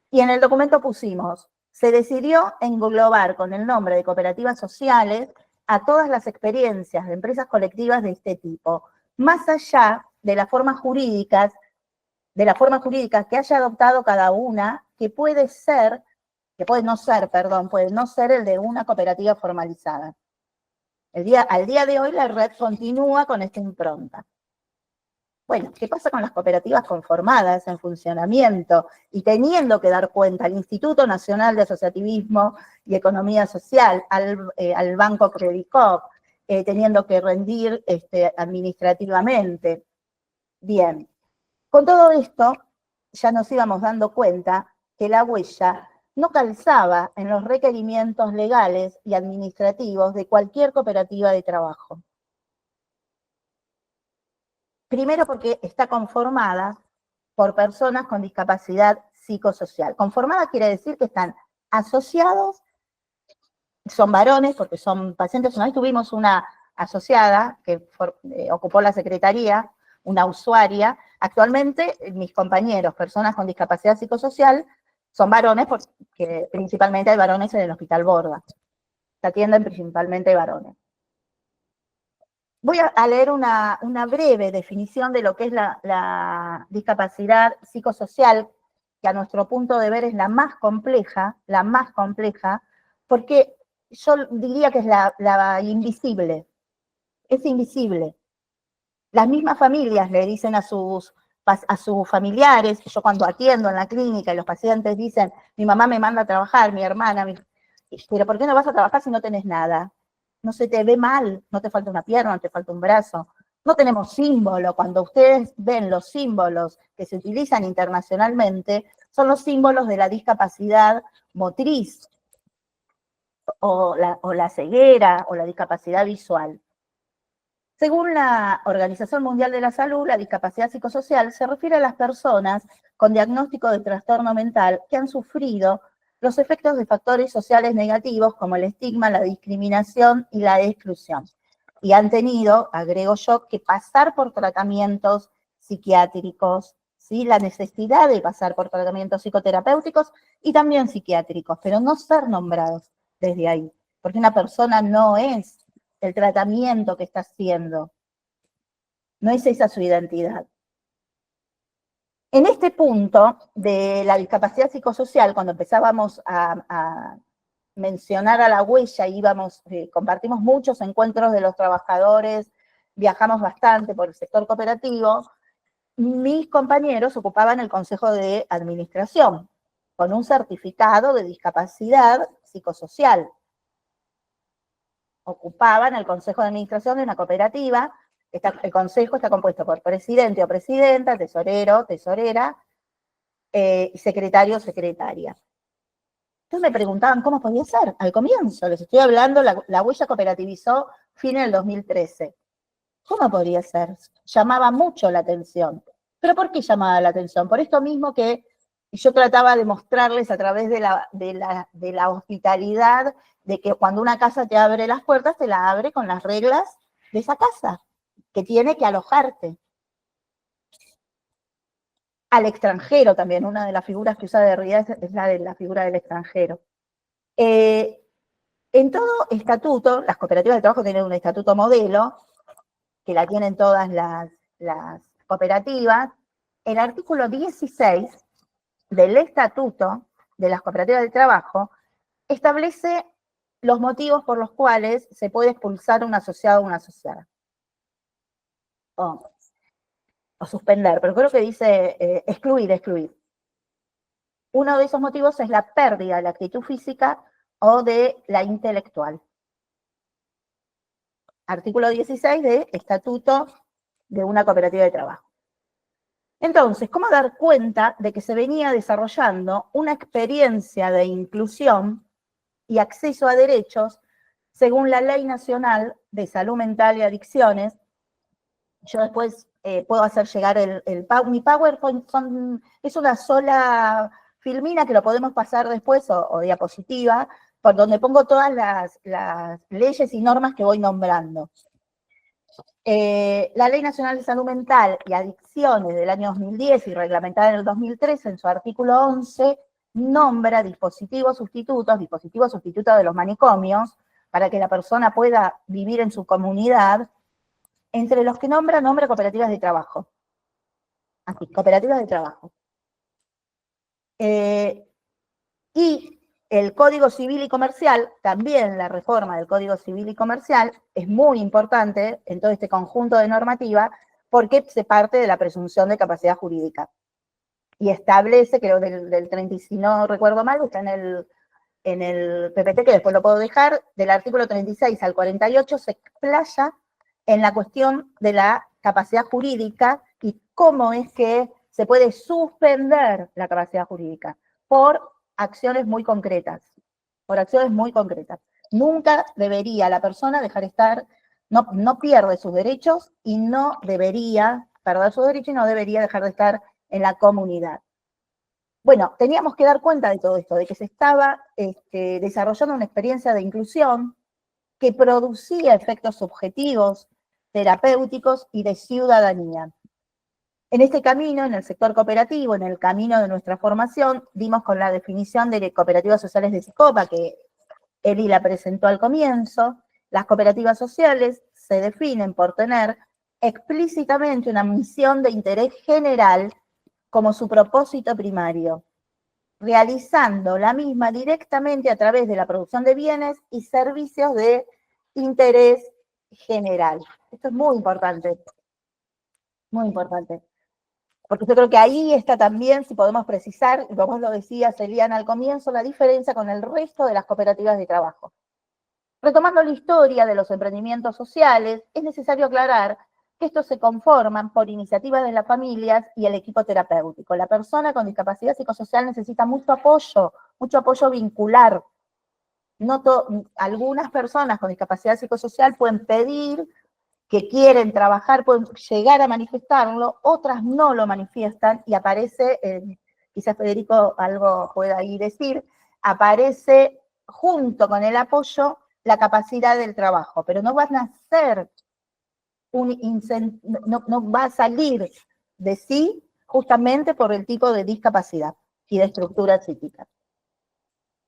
y en el documento pusimos, se decidió englobar con el nombre de cooperativas sociales a todas las experiencias de empresas colectivas de este tipo, más allá de las formas jurídicas, que haya adoptado cada una, que puede no ser el de una cooperativa formalizada. Al día de hoy la red continúa con esta impronta. Bueno, ¿qué pasa con las cooperativas conformadas en funcionamiento y teniendo que dar cuenta al Instituto Nacional de Asociativismo y Economía Social, al Banco Credicop, teniendo que rendir administrativamente? Bien, con todo esto ya nos íbamos dando cuenta que La Huella no calzaba en los requerimientos legales y administrativos de cualquier cooperativa de trabajo. Primero porque está conformada por personas con discapacidad psicosocial. Conformada quiere decir que están asociados, son varones porque son pacientes. Una vez tuvimos una asociada que ocupó la secretaría, una usuaria. Actualmente mis compañeros, personas con discapacidad psicosocial, son varones porque principalmente hay varones en el Hospital Borda. Se atienden principalmente varones. Voy a leer una breve definición de lo que es la discapacidad psicosocial, que a nuestro punto de ver es la más compleja, porque yo diría que es la invisible. Es invisible. Las mismas familias le dicen a sus familiares, yo cuando atiendo en la clínica y los pacientes dicen, mi mamá me manda a trabajar, mi hermana, pero ¿por qué no vas a trabajar si no tenés nada? No se te ve mal, no te falta una pierna, no te falta un brazo. No tenemos símbolo. Cuando ustedes ven los símbolos que se utilizan internacionalmente, son los símbolos de la discapacidad motriz, o la ceguera, o la discapacidad visual. Según la Organización Mundial de la Salud, la discapacidad psicosocial se refiere a las personas con diagnóstico de trastorno mental que han sufrido los efectos de factores sociales negativos como el estigma, la discriminación y la exclusión. Y han tenido, agrego yo, que pasar por tratamientos psiquiátricos, ¿sí? La necesidad de pasar por tratamientos psicoterapéuticos y también psiquiátricos, pero no ser nombrados desde ahí, porque una persona no es el tratamiento que está haciendo, no es esa su identidad. En este punto de la discapacidad psicosocial, cuando empezábamos a mencionar a la huella, compartimos muchos encuentros de los trabajadores, viajamos bastante por el sector cooperativo, mis compañeros ocupaban el Consejo de Administración, con un certificado de discapacidad psicosocial. Ocupaban el Consejo de Administración de una cooperativa. El consejo está compuesto por presidente o presidenta, tesorero, tesorera, y secretario o secretaria. Entonces me preguntaban cómo podía ser. Al comienzo, les estoy hablando, la huella cooperativizó fin del 2013. ¿Cómo podría ser? Llamaba mucho la atención. ¿Pero por qué llamaba la atención? Por esto mismo que yo trataba de mostrarles a través de la hospitalidad, de que cuando una casa te abre las puertas, te la abre con las reglas de esa casa, que tiene que alojarte. Al extranjero también, una de las figuras que usa Derrida es la de la figura del extranjero. En todo estatuto, las cooperativas de trabajo tienen un estatuto modelo, que la tienen todas las cooperativas. El artículo 16 del estatuto de las cooperativas de trabajo establece los motivos por los cuales se puede expulsar a un asociado o una asociada. O suspender, pero creo que dice excluir. Uno de esos motivos es la pérdida de la actitud física o de la intelectual. Artículo 16 de Estatuto de una cooperativa de trabajo. Entonces, ¿cómo dar cuenta de que se venía desarrollando una experiencia de inclusión y acceso a derechos según la Ley Nacional de Salud Mental y Adicciones? Yo después puedo hacer llegar mi PowerPoint, es una sola filmina que lo podemos pasar después, o diapositiva, por donde pongo todas las leyes y normas que voy nombrando. La Ley Nacional de Salud Mental y Adicciones del año 2010 y reglamentada en el 2013, en su artículo 11, nombra dispositivos sustitutos de los manicomios, para que la persona pueda vivir en su comunidad. Entre los que nombra cooperativas de trabajo. Así, cooperativas de trabajo. Y el Código Civil y Comercial, también la reforma del Código Civil y Comercial, es muy importante en todo este conjunto de normativa, porque se parte de la presunción de capacidad jurídica. Y establece, creo, del 30, si no recuerdo mal, está en el PPT, que después lo puedo dejar, del artículo 36 al 48, se explaya en la cuestión de la capacidad jurídica y cómo es que se puede suspender la capacidad jurídica por acciones muy concretas, Nunca debería la persona dejar estar, no pierde sus derechos y no debería perder sus derechos y no debería dejar de estar en la comunidad. Bueno, teníamos que dar cuenta de todo esto, de que se estaba desarrollando una experiencia de inclusión que producía efectos subjetivos, terapéuticos y de ciudadanía. En este camino, en el sector cooperativo, en el camino de nuestra formación, dimos con la definición de cooperativas sociales de SICOPA, que Eli la presentó al comienzo. Las cooperativas sociales se definen por tener explícitamente una misión de interés general como su propósito primario, realizando la misma directamente a través de la producción de bienes y servicios de interés general. Esto es muy importante, porque yo creo que ahí está también, si podemos precisar, como lo decía Eliana al comienzo, la diferencia con el resto de las cooperativas de trabajo. Retomando la historia de los emprendimientos sociales, es necesario aclarar que estos se conforman por iniciativas de las familias y el equipo terapéutico. La persona con discapacidad psicosocial necesita mucho apoyo vincular. Algunas personas con discapacidad psicosocial pueden pedir que quieren trabajar, pueden llegar a manifestarlo, otras no lo manifiestan y aparece, quizás Federico algo pueda ahí decir, aparece junto con el apoyo la capacidad del trabajo, pero no van a ser no va a salir de sí justamente por el tipo de discapacidad y de estructura psíquica.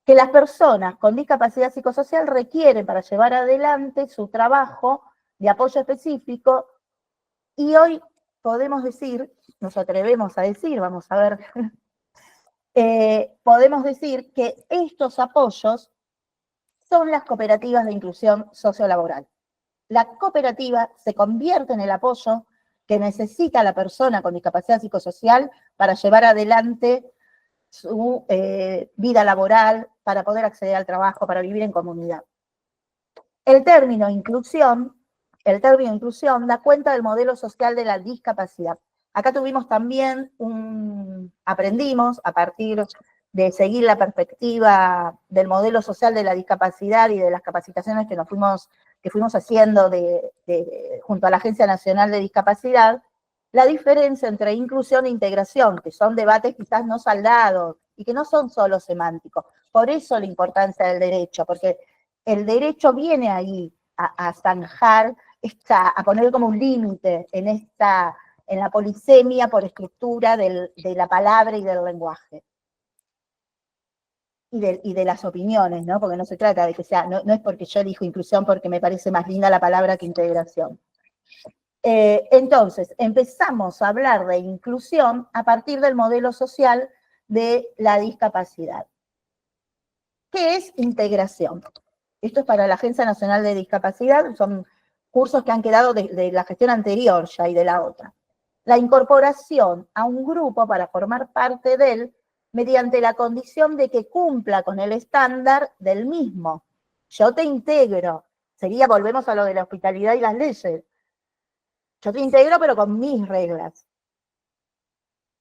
Que las personas con discapacidad psicosocial requieren para llevar adelante su trabajo de apoyo específico, y hoy podemos decir, nos atrevemos a decir, vamos a ver, podemos decir que estos apoyos son las cooperativas de inclusión sociolaboral. La cooperativa se convierte en el apoyo que necesita la persona con discapacidad psicosocial para llevar adelante su vida laboral, para poder acceder al trabajo, para vivir en comunidad. El término inclusión da cuenta del modelo social de la discapacidad. Acá tuvimos también aprendimos a partir de seguir la perspectiva del modelo social de la discapacidad y de las capacitaciones que fuimos haciendo junto a la Agencia Nacional de Discapacidad, la diferencia entre inclusión e integración, que son debates quizás no saldados y que no son solo semánticos. Por eso la importancia del derecho, porque el derecho viene ahí a zanjar, a poner como un límite en la polisemia por estructura de la palabra y del lenguaje. Y de las opiniones, ¿no? Porque no se trata de que sea, no es porque yo elijo inclusión porque me parece más linda la palabra que integración. Entonces, empezamos a hablar de inclusión a partir del modelo social de la discapacidad. ¿Qué es integración? Esto es para la Agencia Nacional de Discapacidad, son cursos que han quedado de la gestión anterior ya y de la otra. La incorporación a un grupo para formar parte de él mediante la condición de que cumpla con el estándar del mismo. Yo te integro. Volvemos a lo de la hospitalidad y las leyes. Yo te integro, pero con mis reglas.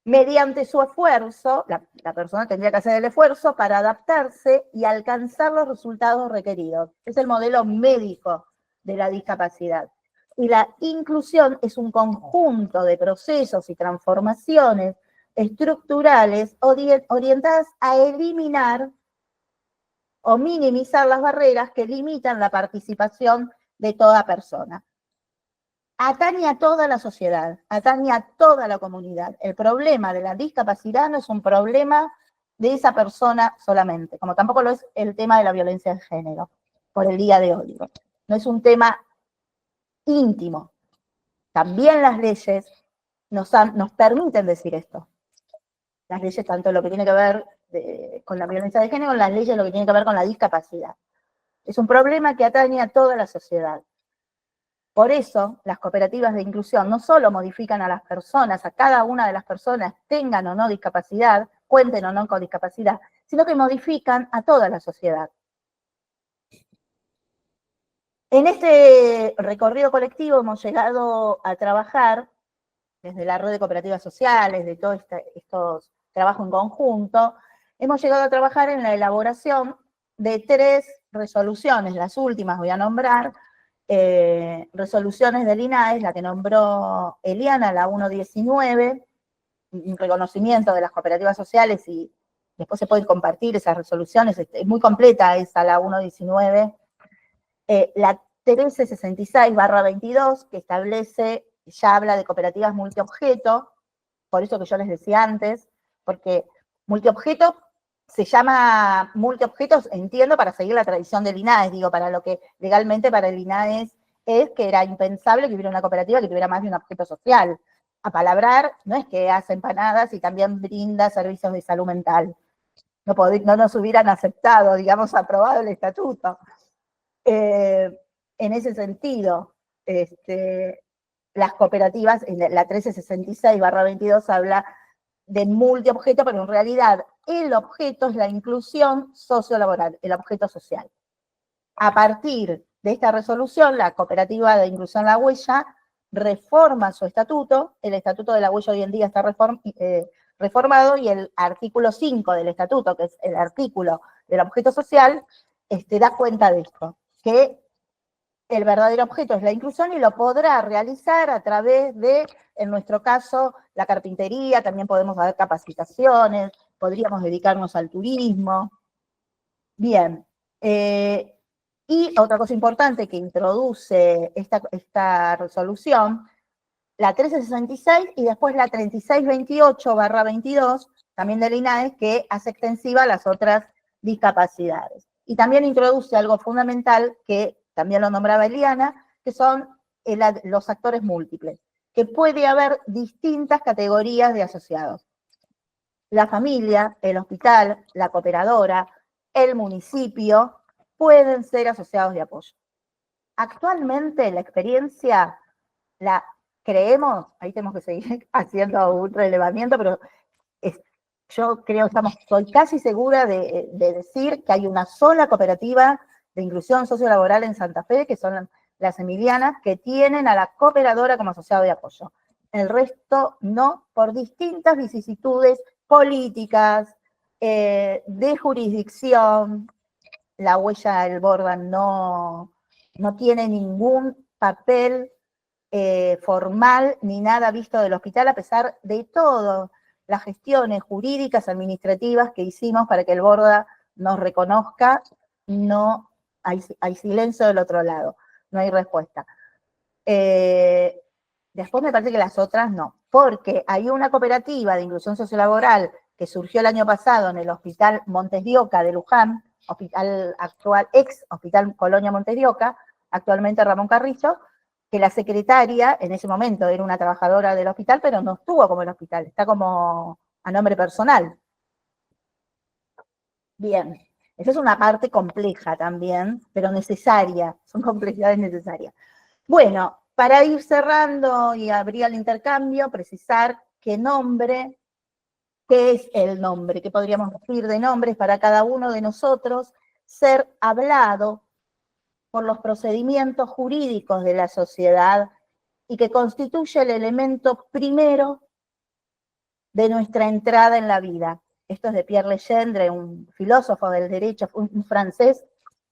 Mediante su esfuerzo, la persona tendría que hacer el esfuerzo para adaptarse y alcanzar los resultados requeridos. Es el modelo médico de la discapacidad. Y la inclusión es un conjunto de procesos y transformaciones estructurales orientadas a eliminar o minimizar las barreras que limitan la participación de toda persona. Atañe a toda la sociedad, atañe a toda la comunidad. El problema de la discapacidad no es un problema de esa persona solamente, como tampoco lo es el tema de la violencia de género, por el día de hoy. No es un tema íntimo. También las leyes nos permiten decir esto. Las leyes, tanto lo que tiene que ver con la violencia de género, las leyes lo que tiene que ver con la discapacidad. Es un problema que atañe a toda la sociedad. Por eso, las cooperativas de inclusión no solo modifican a las personas, a cada una de las personas, tengan o no discapacidad, cuenten o no con discapacidad, sino que modifican a toda la sociedad. En este recorrido colectivo hemos llegado a trabajar, desde la red de cooperativas sociales, de todos estos trabajos en conjunto, hemos llegado a trabajar en la elaboración de 3 resoluciones, las últimas voy a nombrar, resoluciones del INAES, la que nombró Eliana, la 119, un reconocimiento de las cooperativas sociales, y después se pueden compartir esas resoluciones, es muy completa esa, la 119, la 1366/22, que ya habla de cooperativas multiobjeto, por eso que yo les decía antes, porque multiobjeto se llama multiobjetos, entiendo, para seguir la tradición del INAES, digo, para lo que legalmente para el INAES es que era impensable que hubiera una cooperativa que tuviera más de un objeto social. A palabrar, no es que hace empanadas y también brinda servicios de salud mental. No nos hubieran aceptado, digamos, aprobado el estatuto. En ese sentido, las cooperativas, la 1366/22 habla de multiobjeto, pero en realidad el objeto es la inclusión sociolaboral, el objeto social. A partir de esta resolución, la cooperativa de inclusión La Huella reforma su estatuto. El estatuto de la huella hoy en día está reformado, y el artículo 5 del estatuto, que es el artículo del objeto social, da cuenta de esto, que el verdadero objeto es la inclusión y lo podrá realizar a través de, en nuestro caso, la carpintería. También podemos dar capacitaciones, podríamos dedicarnos al turismo. Bien, y otra cosa importante que introduce esta resolución, la 1366 y después la 3628/22, también del INAES, que hace extensiva las otras discapacidades. Y también introduce algo fundamental, que también lo nombraba Eliana, que son los actores múltiples, que puede haber distintas categorías de asociados. La familia, el hospital, la cooperadora, el municipio, pueden ser asociados de apoyo. Actualmente la experiencia la creemos, ahí tenemos que seguir haciendo un relevamiento, pero yo creo, estoy casi segura de decir que hay una sola cooperativa de inclusión sociolaboral en Santa Fe, que son las Emilianas, que tienen a la cooperadora como asociado de apoyo. El resto no, por distintas vicisitudes políticas, de jurisdicción. La huella del Borda no tiene ningún papel formal ni nada visto del hospital, a pesar de todas las gestiones jurídicas, administrativas que hicimos para que el Borda nos reconozca. No hay silencio del otro lado, no hay respuesta. Después me parece que las otras no, porque hay una cooperativa de inclusión sociolaboral que surgió el año pasado en el Hospital Montes de Oca de Luján, hospital actual, ex Hospital Colonia Montes de Oca, actualmente Ramón Carrillo, que la secretaria en ese momento era una trabajadora del hospital, pero no estuvo como el hospital, está como a nombre personal. Bien, esa es una parte compleja también, pero necesaria, son complejidades necesarias. Bueno, para ir cerrando y abrir el intercambio, precisar qué nombre, qué es el nombre, qué podríamos decir de nombres para cada uno de nosotros, ser hablado por los procedimientos jurídicos de la sociedad y que constituye el elemento primero de nuestra entrada en la vida. Esto es de Pierre Legendre, un filósofo del derecho, un francés,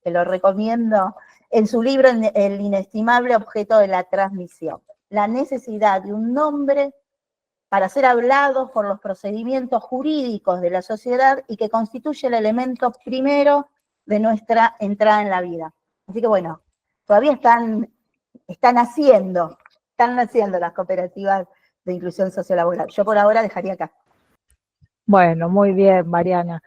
que lo recomiendo, en su libro El inestimable objeto de la transmisión. La necesidad de un nombre para ser hablado por los procedimientos jurídicos de la sociedad y que constituye el elemento primero de nuestra entrada en la vida. Así que bueno, todavía están naciendo las cooperativas de inclusión sociolaboral. Yo por ahora dejaría acá. Bueno, muy bien, Mariana.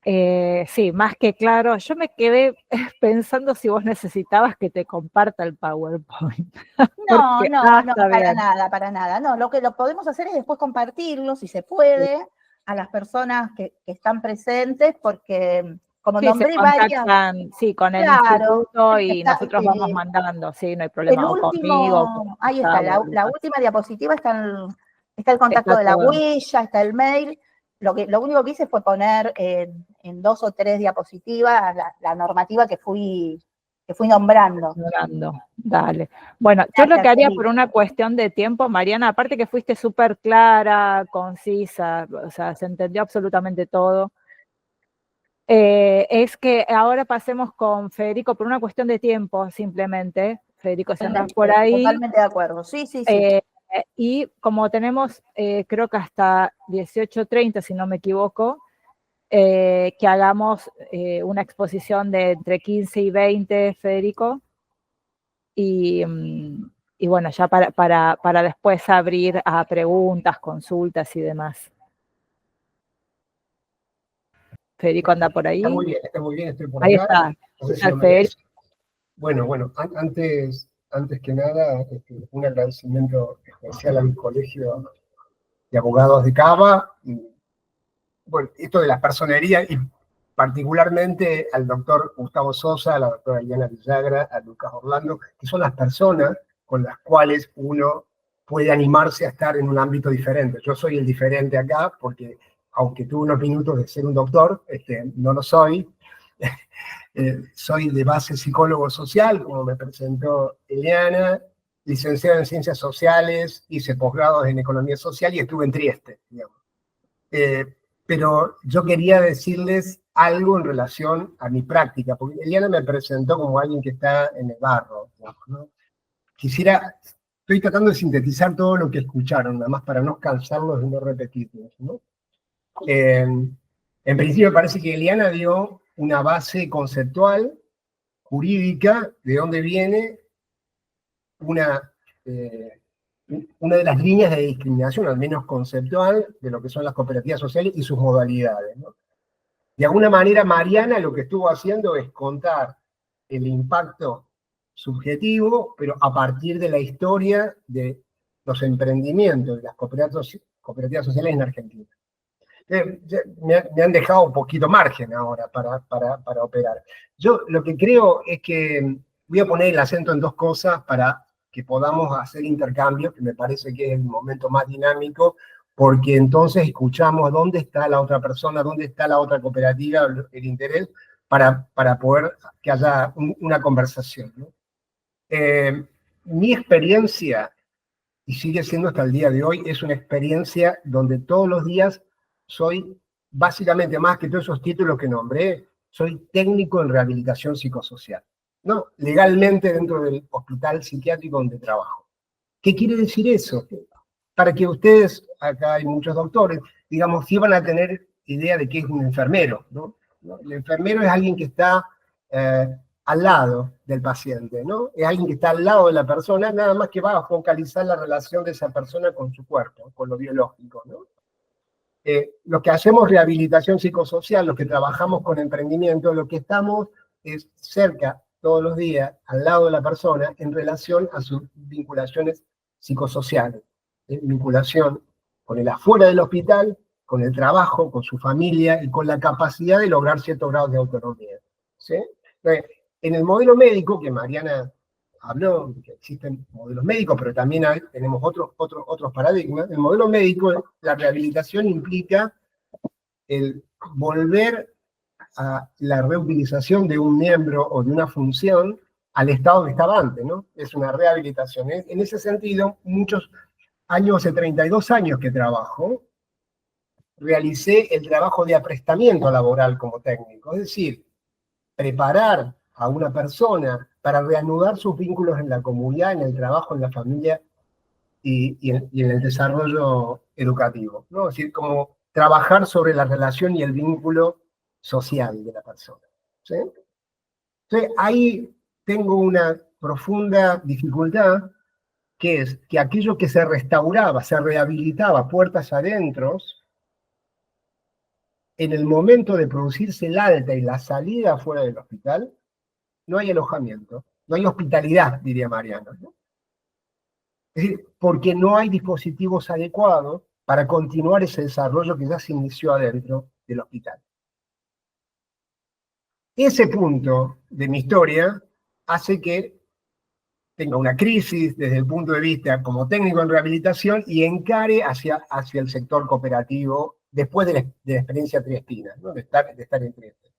Sí, más que claro. Yo me quedé pensando si vos necesitabas que te comparta el PowerPoint. No, Porque, para nada. No, lo que lo podemos hacer es después compartirlo, si se puede, sí, a las personas que están presentes, porque como sí, nombré varias. Sí, con el instituto y nosotros vamos mandando, sí, no hay problema. El último, ahí está, la última diapositiva está el contacto de la huella, está el mail. Lo único que hice fue poner en 2 o 3 diapositivas la normativa que fui nombrando. Dale. Bueno, yo lo que haría por una cuestión de tiempo, Mariana, aparte que fuiste súper clara, concisa, o sea, se entendió absolutamente todo, es que ahora pasemos con Federico por una cuestión de tiempo, simplemente. Federico, si andas por ahí. Totalmente de acuerdo, sí. Y como tenemos, creo que hasta 18:30, si no me equivoco, que hagamos una exposición de entre 15 y 20, Federico, y bueno, ya para después abrir a preguntas, consultas y demás. Federico anda por ahí. Está muy bien, estoy por ahí acá. Ahí está. No sé si bueno, antes que nada, un agradecimiento especial al Colegio de Abogados de Cava. Bueno, esto de la personería, y particularmente al doctor Gustavo Sosa, a la doctora Eliana Villagra, a Lucas Orlando, que son las personas con las cuales uno puede animarse a estar en un ámbito diferente. Yo soy el diferente acá, porque aunque tuve unos minutos de ser un doctor, no lo soy. Soy de base psicólogo social, como me presentó Eliana, licenciado en Ciencias Sociales, hice posgrados en Economía Social y estuve en Trieste, digamos. Pero yo quería decirles algo en relación a mi práctica, porque Eliana me presentó como alguien que está en el barro, ¿no? Estoy tratando de sintetizar todo lo que escucharon, nada más para no cansarlos y no repetirlos, ¿no? En principio me parece que Eliana dio una base conceptual, jurídica, de dónde viene una de las líneas de discriminación, al menos conceptual, de lo que son las cooperativas sociales y sus modalidades, ¿no? De alguna manera, Mariana lo que estuvo haciendo es contar el impacto subjetivo, pero a partir de la historia de los emprendimientos de las cooperativas sociales en Argentina. Me han dejado un poquito margen ahora para operar. Yo lo que creo es que voy a poner el acento en dos cosas para que podamos hacer intercambios, que me parece que es el momento más dinámico, porque entonces escuchamos dónde está la otra persona, dónde está la otra cooperativa, el interés, para poder que haya una conversación, ¿no? Mi experiencia, y sigue siendo hasta el día de hoy, es una experiencia donde todos los días soy, básicamente más que todos esos títulos que nombré, soy técnico en rehabilitación psicosocial, ¿no? Legalmente dentro del hospital psiquiátrico donde trabajo. ¿Qué quiere decir eso? Para que ustedes, acá hay muchos doctores, digamos, sí van a tener idea de qué es un enfermero, ¿no? El enfermero es alguien que está al lado del paciente, ¿no? Es alguien que está al lado de la persona, nada más que va a focalizar la relación de esa persona con su cuerpo, con lo biológico, ¿no? Los que hacemos rehabilitación psicosocial, los que trabajamos con emprendimiento, lo que estamos es cerca todos los días, al lado de la persona, en relación a sus vinculaciones psicosociales. Vinculación con el afuera del hospital, con el trabajo, con su familia y con la capacidad de lograr ciertos grados de autonomía, ¿sí? En el modelo médico, que Mariana habló, que existen modelos médicos, pero también tenemos otros paradigmas. El modelo médico, la rehabilitación implica el volver a la reutilización de un miembro o de una función al estado que estaba antes, ¿no? Es una rehabilitación. En ese sentido, muchos años, hace 32 años que trabajo, realicé el trabajo de aprestamiento laboral como técnico, es decir, preparar a una persona para reanudar sus vínculos en la comunidad, en el trabajo, en la familia y en el desarrollo educativo, ¿no? Es decir, como trabajar sobre la relación y el vínculo social de la persona, ¿sí? Entonces, ahí tengo una profunda dificultad, que es que aquello que se restauraba, se rehabilitaba puertas adentro, en el momento de producirse el alta y la salida fuera del hospital, no hay alojamiento, no hay hospitalidad, diría Mariano, ¿no? Es decir, porque no hay dispositivos adecuados para continuar ese desarrollo que ya se inició adentro del hospital. Ese punto de mi historia hace que tenga una crisis desde el punto de vista como técnico en rehabilitación y encare hacia el sector cooperativo después de la experiencia triestina, ¿no? de estar en Trieste.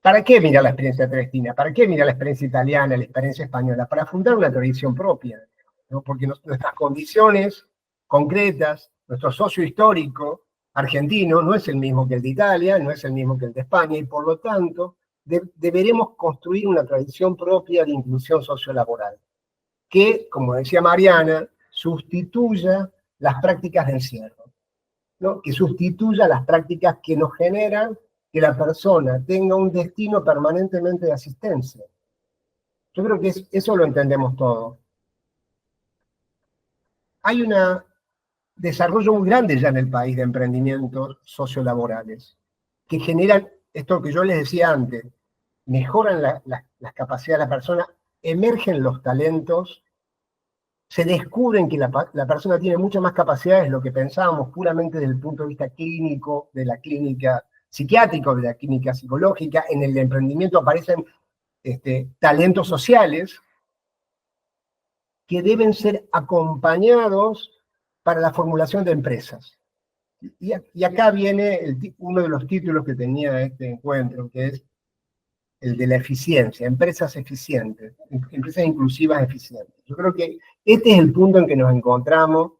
¿Para qué mirar la experiencia triestina? ¿Para qué mirar la experiencia italiana, la experiencia española? Para fundar una tradición propia, ¿no? Porque nuestras condiciones concretas, nuestro socio histórico argentino no es el mismo que el de Italia, no es el mismo que el de España, y por lo tanto deberemos construir una tradición propia de inclusión sociolaboral, que, como decía Mariana, sustituya las prácticas de encierro, ¿no? Que sustituya las prácticas que nos generan que la persona tenga un destino permanentemente de asistencia. Yo creo que eso lo entendemos todos. Hay un desarrollo muy grande ya en el país de emprendimientos sociolaborales, que generan esto que yo les decía antes, mejoran las capacidades de la persona, emergen los talentos, se descubren que la persona tiene muchas más capacidades de lo que pensábamos puramente desde el punto de vista clínico, de la clínica psiquiátrica, de la clínica psicológica. En el emprendimiento aparecen talentos sociales que deben ser acompañados para la formulación de empresas. Y acá viene uno de los títulos que tenía este encuentro, que es el de la eficiencia, empresas eficientes, empresas inclusivas eficientes. Yo creo que este es el punto en que nos encontramos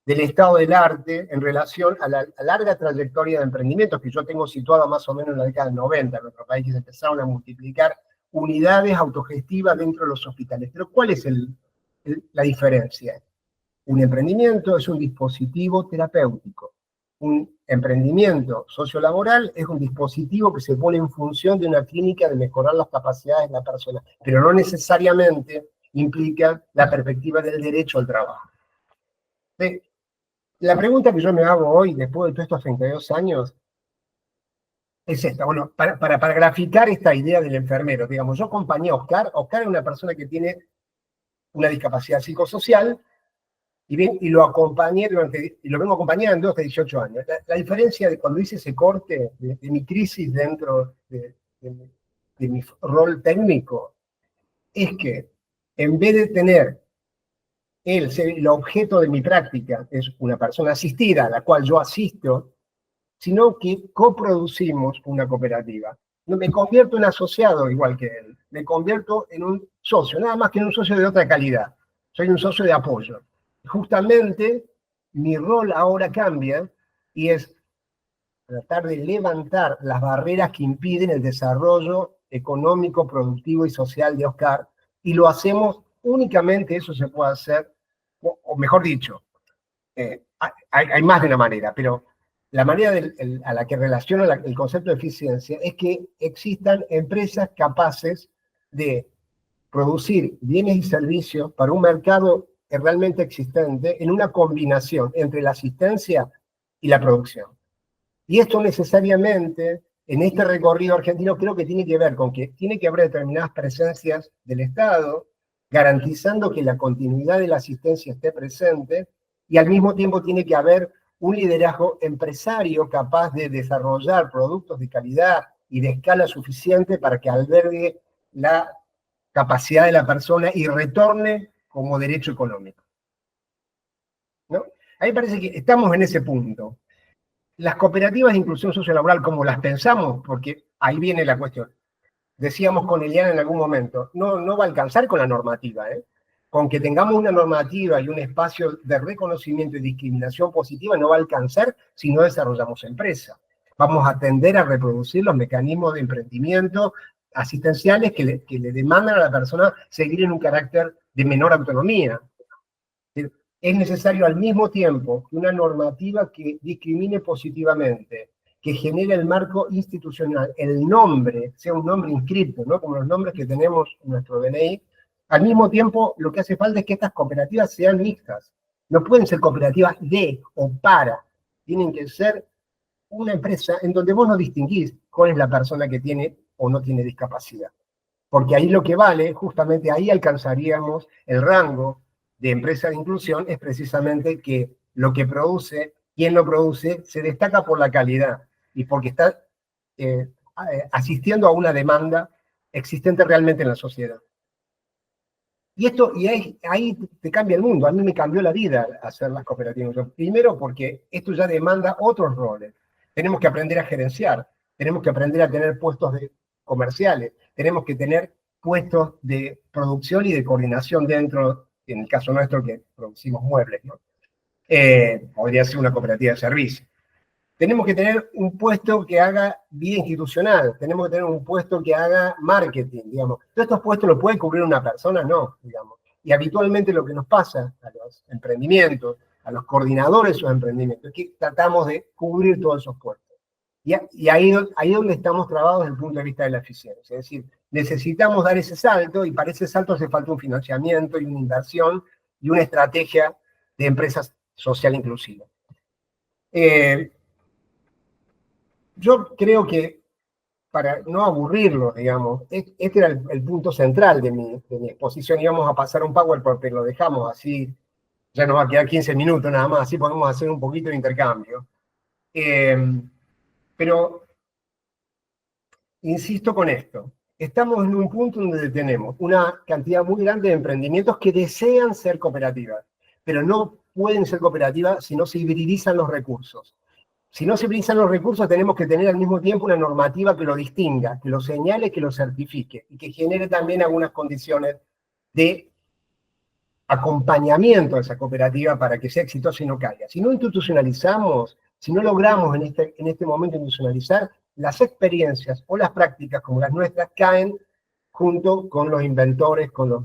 del estado del arte en relación a la larga trayectoria de emprendimientos que yo tengo situada más o menos en la década del 90 en nuestro país, que se empezaron a multiplicar unidades autogestivas dentro de los hospitales. Pero ¿cuál es la diferencia? Un emprendimiento es un dispositivo terapéutico. Un emprendimiento sociolaboral es un dispositivo que se pone en función de una clínica de mejorar las capacidades de la persona, pero no necesariamente implica la perspectiva del derecho al trabajo. La pregunta que yo me hago hoy, después de todos estos 32 años, es esta. Bueno, para graficar esta idea del enfermero, digamos, yo acompañé a Oscar. Oscar es una persona que tiene una discapacidad psicosocial, y lo acompañé y lo vengo acompañando hasta 18 años. La diferencia de cuando hice ese corte de mi crisis dentro de mi rol técnico es que en vez de tener el objeto de mi práctica es una persona asistida a la cual yo asisto, sino que coproducimos una cooperativa. No me convierto en asociado igual que él, me convierto en un socio, nada más que en un socio de otra calidad. Soy un socio de apoyo. Justamente mi rol ahora cambia y es tratar de levantar las barreras que impiden el desarrollo económico, productivo y social de Oscar, y lo hacemos únicamente, eso se puede hacer, o mejor dicho, hay más de una manera, pero la manera a la que relaciona el concepto de eficiencia es que existan empresas capaces de producir bienes y servicios para un mercado realmente existente en una combinación entre la asistencia y la producción. Y esto necesariamente, en este recorrido argentino, creo que tiene que ver con que tiene que haber determinadas presencias del Estado, garantizando que la continuidad de la asistencia esté presente, y al mismo tiempo tiene que haber un liderazgo empresario capaz de desarrollar productos de calidad y de escala suficiente para que albergue la capacidad de la persona y retorne como derecho económico. ¿No? A mí me parece que estamos en ese punto. Las cooperativas de inclusión sociolaboral, como las pensamos, porque ahí viene la cuestión. Decíamos con Eliana en algún momento, no va a alcanzar con la normativa, ¿eh? Con que tengamos una normativa y un espacio de reconocimiento y discriminación positiva no va a alcanzar si no desarrollamos empresa. Vamos a tender a reproducir los mecanismos de emprendimiento asistenciales que le demandan a la persona seguir en un carácter de menor autonomía. Es necesario al mismo tiempo que una normativa que discrimine positivamente, que genere el marco institucional, el nombre, sea un nombre inscrito, ¿no? Como los nombres que tenemos en nuestro DNI. Al mismo tiempo, lo que hace falta es que estas cooperativas sean mixtas. No pueden ser cooperativas de o para. Tienen que ser una empresa en donde vos no distinguís cuál es la persona que tiene o no tiene discapacidad. Porque ahí lo que vale, justamente ahí alcanzaríamos el rango de empresa de inclusión, es precisamente que lo que produce, quien lo produce, se destaca por la calidad y porque está asistiendo a una demanda existente realmente en la sociedad. Y ahí te cambia el mundo. A mí me cambió la vida hacer las cooperativas. Primero porque esto ya demanda otros roles. Tenemos que aprender a gerenciar, tenemos que aprender a tener puestos comerciales, tenemos que tener puestos de producción y de coordinación dentro, en el caso nuestro que producimos muebles, ¿no? Podría ser una cooperativa de servicio. Tenemos que tener un puesto que haga vida institucional, tenemos que tener un puesto que haga marketing, digamos. ¿Todos estos puestos los puede cubrir una persona? No, digamos. Y habitualmente lo que nos pasa a los emprendimientos, a los coordinadores de esos emprendimientos, es que tratamos de cubrir todos esos puestos. Y ahí es donde estamos trabados desde el punto de vista de la eficiencia. Es decir, necesitamos dar ese salto y para ese salto hace falta un financiamiento y una inversión y una estrategia de empresas social inclusiva. Yo creo que, para no aburrirlo, digamos, este era el punto central de mi exposición. Íbamos a pasar un PowerPoint, pero lo dejamos así, ya nos va a quedar 15 minutos nada más, así podemos hacer un poquito de intercambio. Pero, insisto con esto, estamos en un punto donde tenemos una cantidad muy grande de emprendimientos que desean ser cooperativas, pero no pueden ser cooperativas si no se hibridizan los recursos. Si no se precisan los recursos, tenemos que tener al mismo tiempo una normativa que lo distinga, que lo señale, que lo certifique y que genere también algunas condiciones de acompañamiento a esa cooperativa para que sea exitosa y no caiga. Si no institucionalizamos, si no logramos en este momento institucionalizar, las experiencias o las prácticas como las nuestras caen junto con los inventores, con los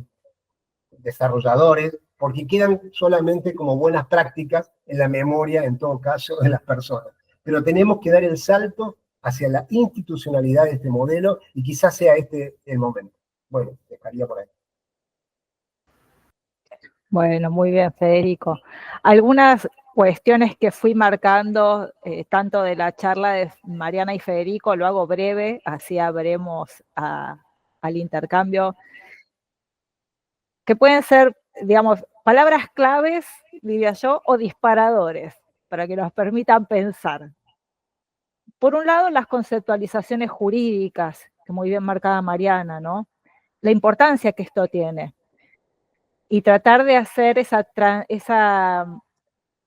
desarrolladores, porque quedan solamente como buenas prácticas en la memoria, en todo caso, de las personas. Pero tenemos que dar el salto hacia la institucionalidad de este modelo y quizás sea este el momento. Bueno, dejaría por ahí. Bueno, muy bien, Federico. Algunas cuestiones que fui marcando, tanto de la charla de Mariana y Federico, lo hago breve, así abremos al intercambio, que pueden ser, digamos, palabras claves, diría yo, o disparadores, para que nos permitan pensar. Por un lado, las conceptualizaciones jurídicas, que muy bien marcaba Mariana, ¿no? La importancia que esto tiene. Y tratar de hacer esa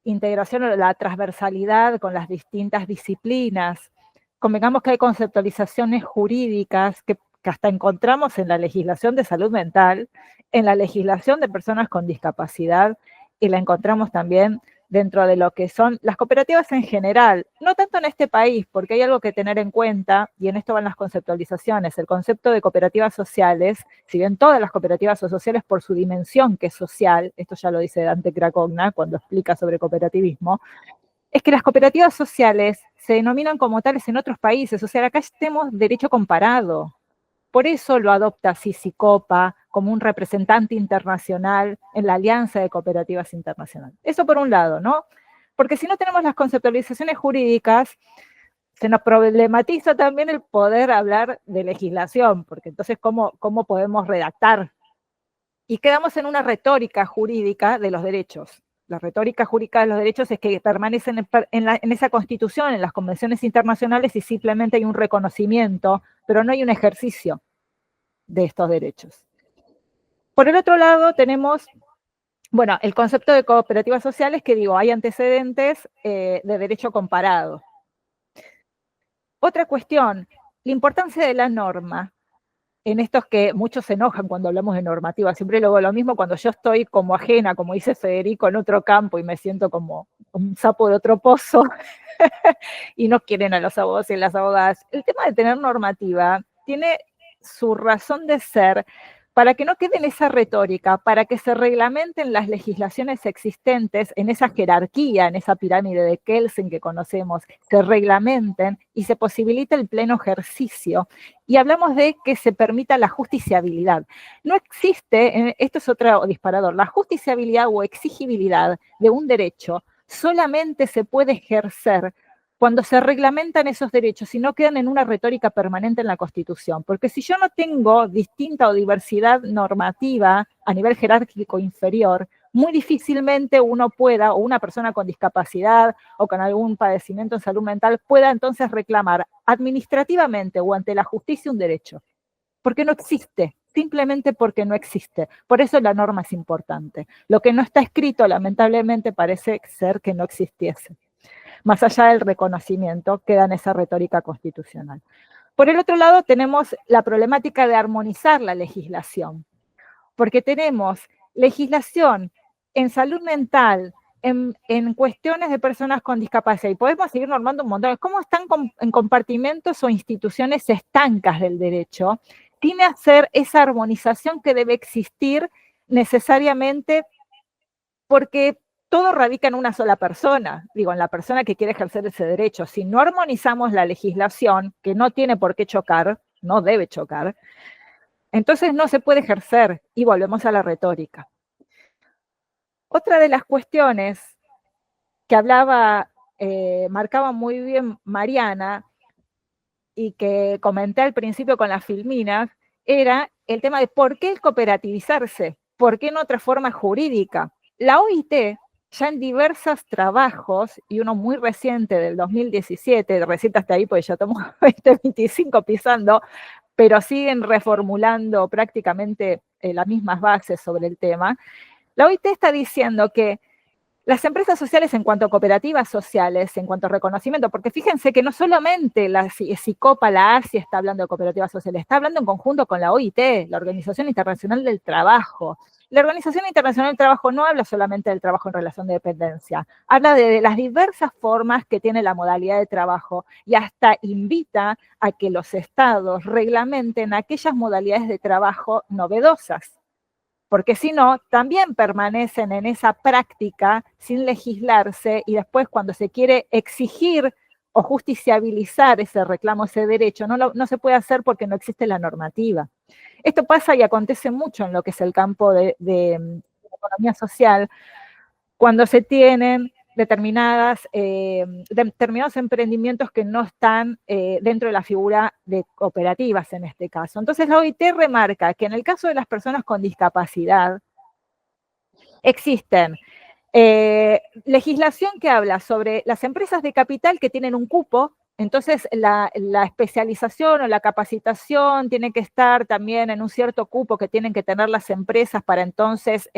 integración o la transversalidad con las distintas disciplinas. Convengamos que hay conceptualizaciones jurídicas que hasta encontramos en la legislación de salud mental, en la legislación de personas con discapacidad, y la encontramos también dentro de lo que son las cooperativas en general, no tanto en este país, porque hay algo que tener en cuenta, y en esto van las conceptualizaciones, el concepto de cooperativas sociales, si bien todas las cooperativas son sociales por su dimensión que es social, esto ya lo dice Dante Cracogna cuando explica sobre cooperativismo, es que las cooperativas sociales se denominan como tales en otros países, o sea, acá tenemos derecho comparado. Por eso lo adopta Sisicopa como un representante internacional en la Alianza de Cooperativas Internacional. Eso por un lado, ¿no? Porque si no tenemos las conceptualizaciones jurídicas, se nos problematiza también el poder hablar de legislación, porque entonces, ¿cómo podemos redactar? Y quedamos en una retórica jurídica de los derechos. La retórica jurídica de los derechos es que permanecen en esa constitución, en las convenciones internacionales, y simplemente hay un reconocimiento, pero no hay un ejercicio de estos derechos. Por el otro lado tenemos, bueno, el concepto de cooperativas sociales, que digo, hay antecedentes de derecho comparado. Otra cuestión, la importancia de la norma. En estos que muchos se enojan cuando hablamos de normativa, siempre luego lo mismo cuando yo estoy como ajena, como dice Federico, en otro campo y me siento como un sapo de otro pozo y no quieren a los abogados y las abogadas. El tema de tener normativa tiene su razón de ser para que no quede en esa retórica, para que se reglamenten las legislaciones existentes en esa jerarquía, en esa pirámide de Kelsen que conocemos, se reglamenten y se posibilite el pleno ejercicio. Y hablamos de que se permita la justiciabilidad. No existe, esto es otro disparador, la justiciabilidad o exigibilidad de un derecho solamente se puede ejercer cuando se reglamentan esos derechos y no quedan en una retórica permanente en la Constitución. Porque si yo no tengo distinta o diversidad normativa a nivel jerárquico inferior, muy difícilmente uno pueda, o una persona con discapacidad o con algún padecimiento en salud mental, pueda entonces reclamar administrativamente o ante la justicia un derecho. Porque no existe, simplemente porque no existe. Por eso la norma es importante. Lo que no está escrito, lamentablemente, parece ser que no existiese. Más allá del reconocimiento, queda en esa retórica constitucional. Por el otro lado, tenemos la problemática de armonizar la legislación, porque tenemos legislación en salud mental, en cuestiones de personas con discapacidad, y podemos seguir normando un montón. ¿Cómo están en compartimentos o instituciones estancas del derecho? Tiene que hacer esa armonización que debe existir necesariamente porque todo radica en una sola persona, digo, en la persona que quiere ejercer ese derecho. Si no armonizamos la legislación, que no tiene por qué chocar, no debe chocar, entonces no se puede ejercer, y volvemos a la retórica. Otra de las cuestiones que marcaba muy bien Mariana, y que comenté al principio con las filminas, era el tema de por qué el cooperativizarse, por qué en otra forma jurídica. La OIT, ya en diversos trabajos, y uno muy reciente del 2017, recién hasta ahí porque ya estamos 2025 pisando, pero siguen reformulando prácticamente las mismas bases sobre el tema, la OIT está diciendo que Las empresas sociales en cuanto a cooperativas sociales, en cuanto a reconocimiento, porque fíjense que no solamente la SICOPA, la ASI está hablando de cooperativas sociales, está hablando en conjunto con la OIT, la Organización Internacional del Trabajo. La Organización Internacional del Trabajo no habla solamente del trabajo en relación de dependencia, habla de las diversas formas que tiene la modalidad de trabajo y hasta invita a que los estados reglamenten aquellas modalidades de trabajo novedosas. Porque si no, también permanecen en esa práctica sin legislarse y después cuando se quiere exigir o justiciabilizar ese reclamo, ese derecho, no se puede hacer porque no existe la normativa. Esto pasa y acontece mucho en lo que es el campo de economía social, cuando se tienen determinados emprendimientos que no están dentro de la figura de cooperativas en este caso. Entonces la OIT remarca que en el caso de las personas con discapacidad existen legislación que habla sobre las empresas de capital que tienen un cupo, entonces la especialización o la capacitación tiene que estar también en un cierto cupo que tienen que tener las empresas para entonces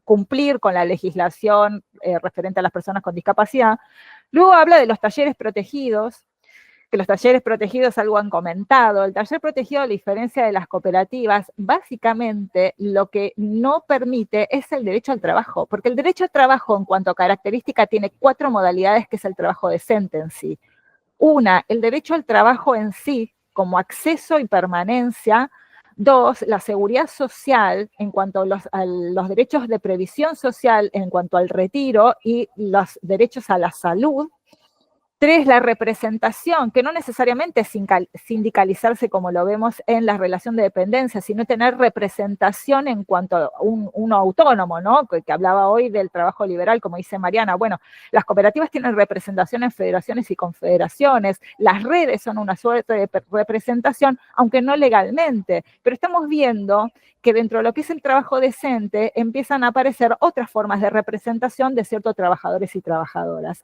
cumplir con la legislación referente a las personas con discapacidad. Luego habla de los talleres protegidos, que los talleres protegidos algo han comentado. El taller protegido, a diferencia de las cooperativas, básicamente lo que no permite es el derecho al trabajo, porque el derecho al trabajo en cuanto a característica tiene 4 modalidades, que es el trabajo decente en sí. Una, el derecho al trabajo en sí, como acceso y permanencia. 2, la seguridad social en cuanto a los derechos de previsión social, en cuanto al retiro y los derechos a la salud. 3, la representación, que no necesariamente es sindicalizarse como lo vemos en la relación de dependencia, sino tener representación en cuanto a uno autónomo, ¿no? Que hablaba hoy del trabajo liberal, como dice Mariana. Bueno, las cooperativas tienen representación en federaciones y confederaciones, las redes son una suerte de representación, aunque no legalmente, pero estamos viendo que dentro de lo que es el trabajo decente empiezan a aparecer otras formas de representación de ciertos trabajadores y trabajadoras.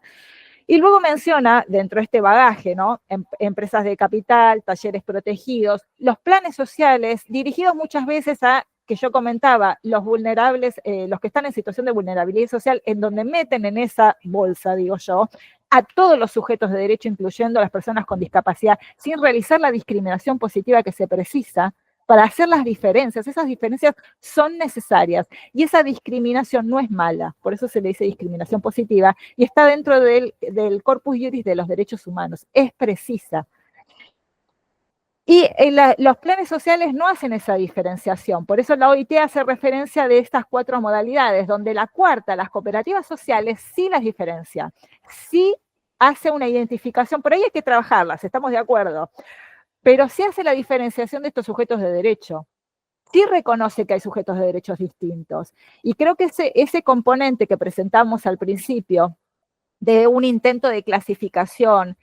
Y luego menciona, dentro de este bagaje, ¿no? Empresas de capital, talleres protegidos, los planes sociales dirigidos muchas veces a, que yo comentaba, los vulnerables, los que están en situación de vulnerabilidad social, en donde meten en esa bolsa, digo yo, a todos los sujetos de derecho, incluyendo a las personas con discapacidad, sin realizar la discriminación positiva que se precisa para hacer las diferencias. Esas diferencias son necesarias y esa discriminación no es mala, por eso se le dice discriminación positiva y está dentro del corpus juris de los derechos humanos, es precisa. Y los planes sociales no hacen esa diferenciación, por eso la OIT hace referencia de estas 4 modalidades, donde la cuarta, las cooperativas sociales, sí las diferencia, sí hace una identificación, por ahí hay que trabajarlas, estamos de acuerdo, pero sí hace la diferenciación de estos sujetos de derecho. Sí reconoce que hay sujetos de derechos distintos. Y creo que ese componente que presentamos al principio de un intento de clasificación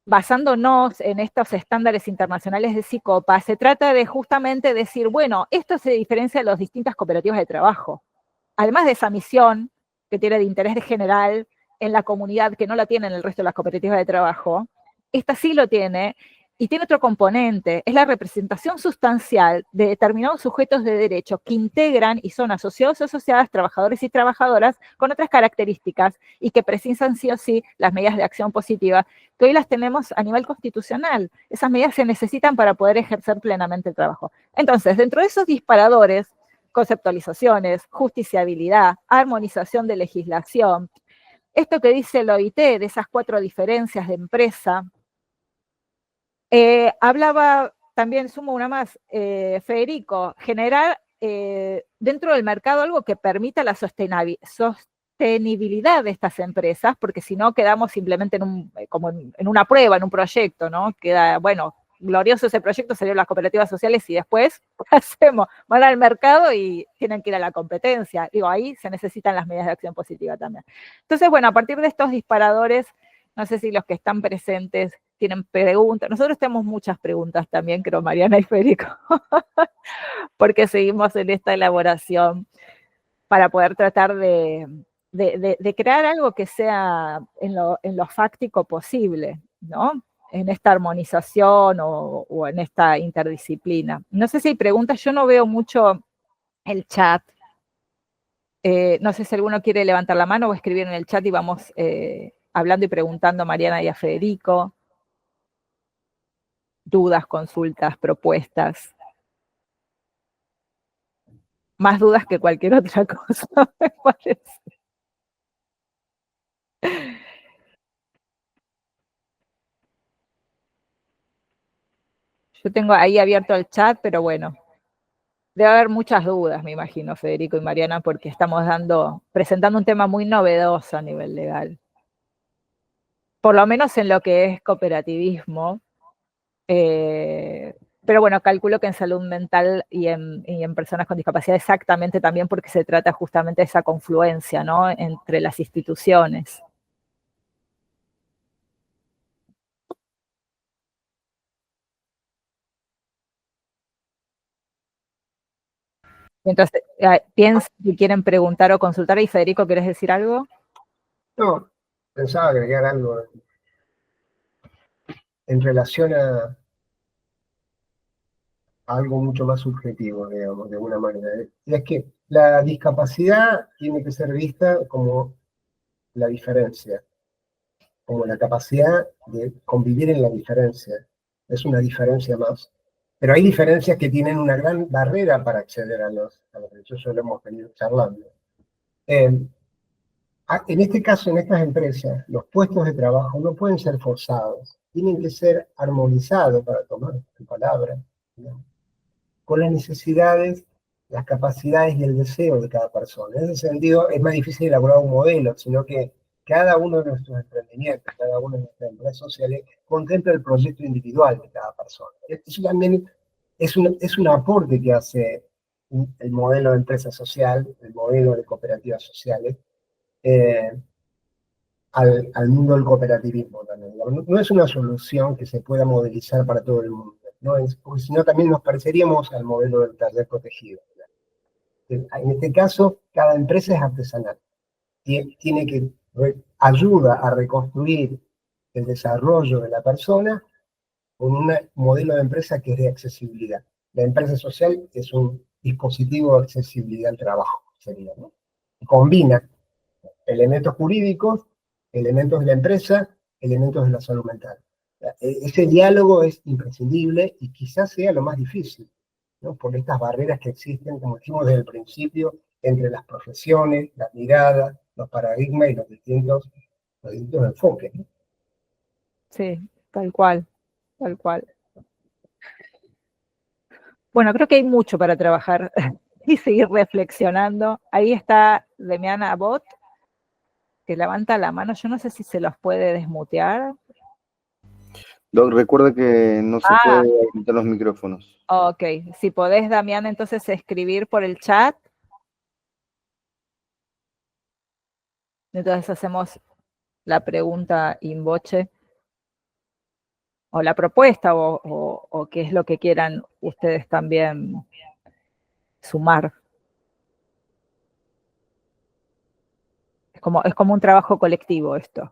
basándonos en estos estándares internacionales de SICOPA, se trata de justamente decir, bueno, esto se diferencia de las distintas cooperativas de trabajo. Además de esa misión que tiene de interés general en la comunidad que no la tienen el resto de las cooperativas de trabajo, esta sí lo tiene. Y tiene otro componente, es la representación sustancial de determinados sujetos de derecho que integran y son asociados o asociadas, trabajadores y trabajadoras, con otras características y que precisan sí o sí las medidas de acción positiva, que hoy las tenemos a nivel constitucional. Esas medidas se necesitan para poder ejercer plenamente el trabajo. Entonces, dentro de esos disparadores, conceptualizaciones, justiciabilidad, armonización de legislación, esto que dice el OIT de esas 4 diferencias de empresa, hablaba también, sumo una más, Federico, generar dentro del mercado algo que permita la sostenibilidad de estas empresas, porque si no quedamos simplemente como en una prueba, en un proyecto, ¿no? Queda, bueno, glorioso ese proyecto, salieron las cooperativas sociales y después, ¿qué hacemos? Van al mercado y tienen que ir a la competencia. Digo, ahí se necesitan las medidas de acción positiva también. Entonces, bueno, a partir de estos disparadores, no sé si los que están presentes tienen preguntas. Nosotros tenemos muchas preguntas también, creo, Mariana y Federico, porque seguimos en esta elaboración para poder tratar de crear algo que sea en lo fáctico posible, ¿no? En esta armonización o en esta interdisciplina. No sé si hay preguntas, yo no veo mucho el chat. No sé si alguno quiere levantar la mano o escribir en el chat y vamos hablando y preguntando a Mariana y a Federico. Dudas, consultas, propuestas. Más dudas que cualquier otra cosa, me parece. Yo tengo ahí abierto el chat, pero bueno, debe haber muchas dudas, me imagino, Federico y Mariana, porque estamos presentando un tema muy novedoso a nivel legal. Por lo menos en lo que es cooperativismo. Pero bueno, calculo que en salud mental y en personas con discapacidad exactamente también porque se trata justamente de esa confluencia, ¿no?, entre las instituciones. Entonces, piensan que quieren preguntar o consultar. Y Federico, ¿querés decir algo? No, pensaba agregar algo en relación a algo mucho más subjetivo, digamos, de alguna manera. Y es que la discapacidad tiene que ser vista como la diferencia, como la capacidad de convivir en la diferencia. Es una diferencia más. Pero hay diferencias que tienen una gran barrera para acceder a los derechos, eso lo hemos venido charlando. En este caso, en estas empresas, los puestos de trabajo no pueden ser forzados, tienen que ser armonizados, para tomar tu palabra, ¿no?, con las necesidades, las capacidades y el deseo de cada persona. En ese sentido, es más difícil elaborar un modelo, sino que cada uno de nuestros emprendimientos, cada una de nuestras empresas sociales, contempla el proyecto individual de cada persona. Eso también es un aporte que hace el modelo de empresa social, el modelo de cooperativas sociales, al mundo del cooperativismo también. No es una solución que se pueda modelizar para todo el mundo, ¿no? Porque si no también nos pareceríamos al modelo del taller protegido. En este caso, cada empresa es artesanal. Tiene que ayuda a reconstruir el desarrollo de la persona con un modelo de empresa que es de accesibilidad. La empresa social es un dispositivo de accesibilidad al trabajo, sería, ¿no? Combina elementos jurídicos, elementos de la empresa, elementos de la salud mental. Ese diálogo es imprescindible y quizás sea lo más difícil, ¿no?, por estas barreras que existen, como dijimos desde el principio, entre las profesiones, las miradas, los paradigmas y los distintos enfoques, ¿no? Sí, tal cual, tal cual. Bueno, creo que hay mucho para trabajar y seguir reflexionando. Ahí está Demian Abbott, que levanta la mano. Yo no sé si se los puede desmutear. Doc, recuerda que no se puede habilitar los micrófonos. Ok, si podés, Damián, entonces escribir por el chat. Entonces hacemos la pregunta in voce, o la propuesta, o qué es lo que quieran ustedes también sumar. Es como un trabajo colectivo esto.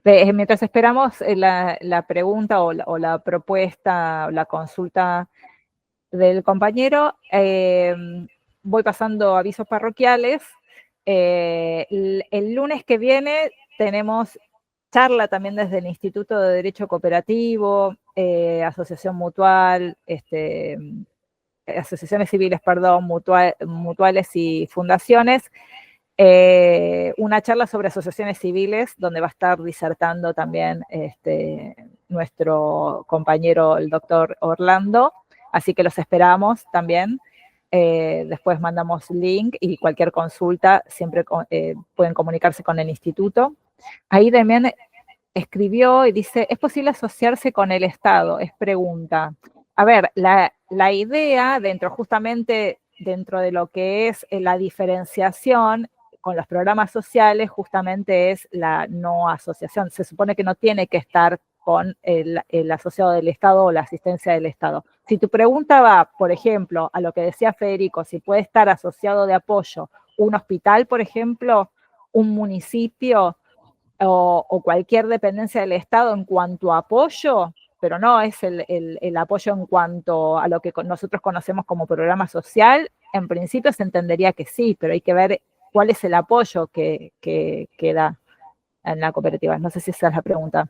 Mientras esperamos la pregunta o la propuesta o la consulta del compañero, voy pasando avisos parroquiales. El lunes que viene tenemos charla también desde el Instituto de Derecho Cooperativo, Asociación Mutual, asociaciones civiles, perdón, mutuales y fundaciones. Una charla sobre asociaciones civiles, donde va a estar disertando también nuestro compañero, el doctor Orlando, así que los esperamos también. Después mandamos link y cualquier consulta siempre pueden comunicarse con el instituto. Ahí también escribió y dice, ¿es posible asociarse con el Estado? Es pregunta. A ver, la idea justamente dentro de lo que es la diferenciación con los programas sociales, justamente es la no asociación. Se supone que no tiene que estar con el asociado del Estado o la asistencia del Estado. Si tu pregunta va, por ejemplo, a lo que decía Federico, si puede estar asociado de apoyo un hospital, por ejemplo, un municipio o cualquier dependencia del Estado en cuanto a apoyo, pero no es el apoyo en cuanto a lo que nosotros conocemos como programa social, en principio se entendería que sí, pero hay que ver cuál es el apoyo que da en la cooperativa. No sé si esa es la pregunta.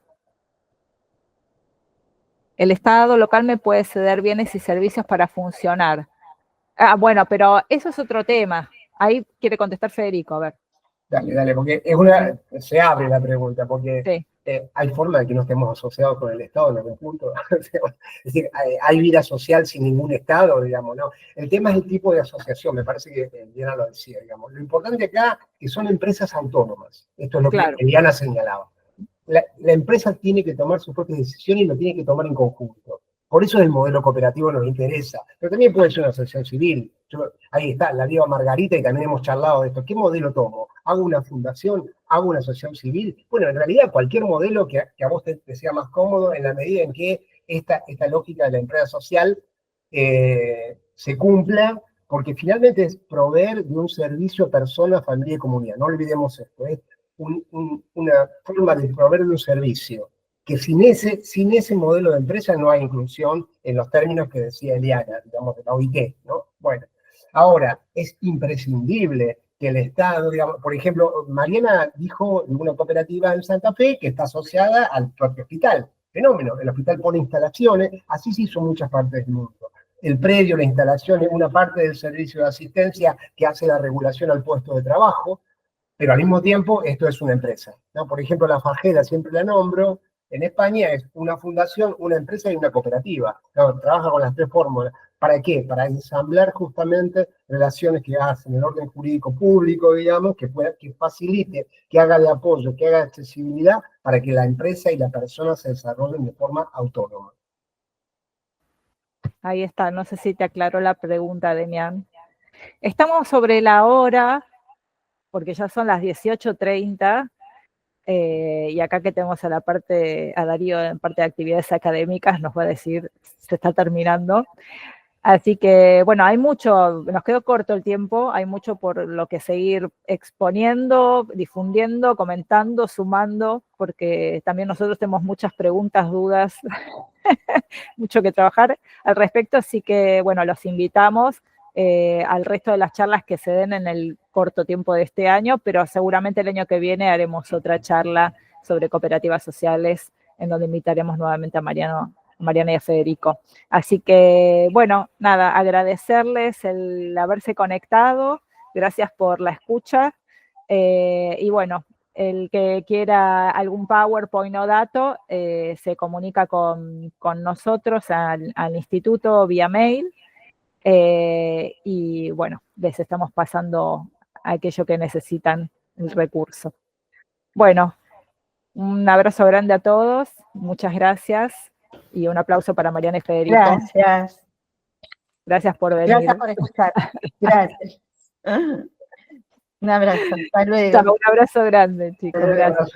El Estado local me puede ceder bienes y servicios para funcionar. Ah, bueno, pero eso es otro tema. Ahí quiere contestar Federico, a ver. Dale, porque se abre la pregunta, porque Sí. hay forma de que no estemos asociados con el Estado en algún punto. Es decir, hay vida social sin ningún Estado, digamos, ¿no? El tema es el tipo de asociación, me parece que Diana lo decía, digamos. Lo importante acá es que son empresas autónomas. Esto es lo que Diana señalaba. La empresa tiene que tomar sus propias decisiones y lo tiene que tomar en conjunto. Por eso el modelo cooperativo nos interesa. Pero también puede ser una asociación civil. Ahí está, la diva Margarita, y también hemos charlado de esto. ¿Qué modelo tomo? ¿Hago una fundación? ¿Hago una asociación civil? Bueno, en realidad cualquier modelo que a vos te sea más cómodo en la medida en que esta lógica de la empresa social se cumpla, porque finalmente es proveer de un servicio a persona, familia y comunidad. No olvidemos esto, es una forma de proveer de un servicio, que sin ese modelo de empresa no hay inclusión en los términos que decía Eliana, digamos, de la OIT, ¿no? Bueno, ahora, es imprescindible que el Estado, digamos, por ejemplo, Mariana dijo de una cooperativa en Santa Fe que está asociada al propio hospital. Fenómeno, el hospital pone instalaciones, así se hizo en muchas partes del mundo. El predio, la instalación es una parte del servicio de asistencia que hace la regulación al puesto de trabajo, pero al mismo tiempo esto es una empresa, ¿no? Por ejemplo, la Fajera, siempre la nombro, en España es una fundación, una empresa y una cooperativa, ¿no? Trabaja con las tres fórmulas. ¿Para qué? Para ensamblar justamente relaciones que hacen el orden jurídico público, digamos, que facilite, que haga de apoyo, que haga accesibilidad para que la empresa y la persona se desarrollen de forma autónoma. Ahí está, no sé si te aclaró la pregunta, Demián. Estamos sobre la hora, porque ya son las 18:30, y acá que tenemos a Darío en parte de actividades académicas, nos va a decir, se está terminando. Así que, bueno, hay mucho, nos quedó corto el tiempo, hay mucho por lo que seguir exponiendo, difundiendo, comentando, sumando, porque también nosotros tenemos muchas preguntas, dudas, mucho que trabajar al respecto, así que, bueno, los invitamos al resto de las charlas que se den en el corto tiempo de este año, pero seguramente el año que viene haremos otra charla sobre cooperativas sociales, en donde invitaremos nuevamente a Mariana y a Federico. Así que, bueno, nada, agradecerles el haberse conectado, gracias por la escucha, y bueno, el que quiera algún PowerPoint o dato, se comunica con nosotros al instituto vía mail, y bueno, les estamos pasando aquello que necesitan, el recurso. Bueno, un abrazo grande a todos, muchas gracias, y un aplauso para Mariana y Federico. Gracias. Gracias por venir. Gracias por escuchar. Gracias. Un abrazo. Hasta luego. Un abrazo grande, chicos. Gracias.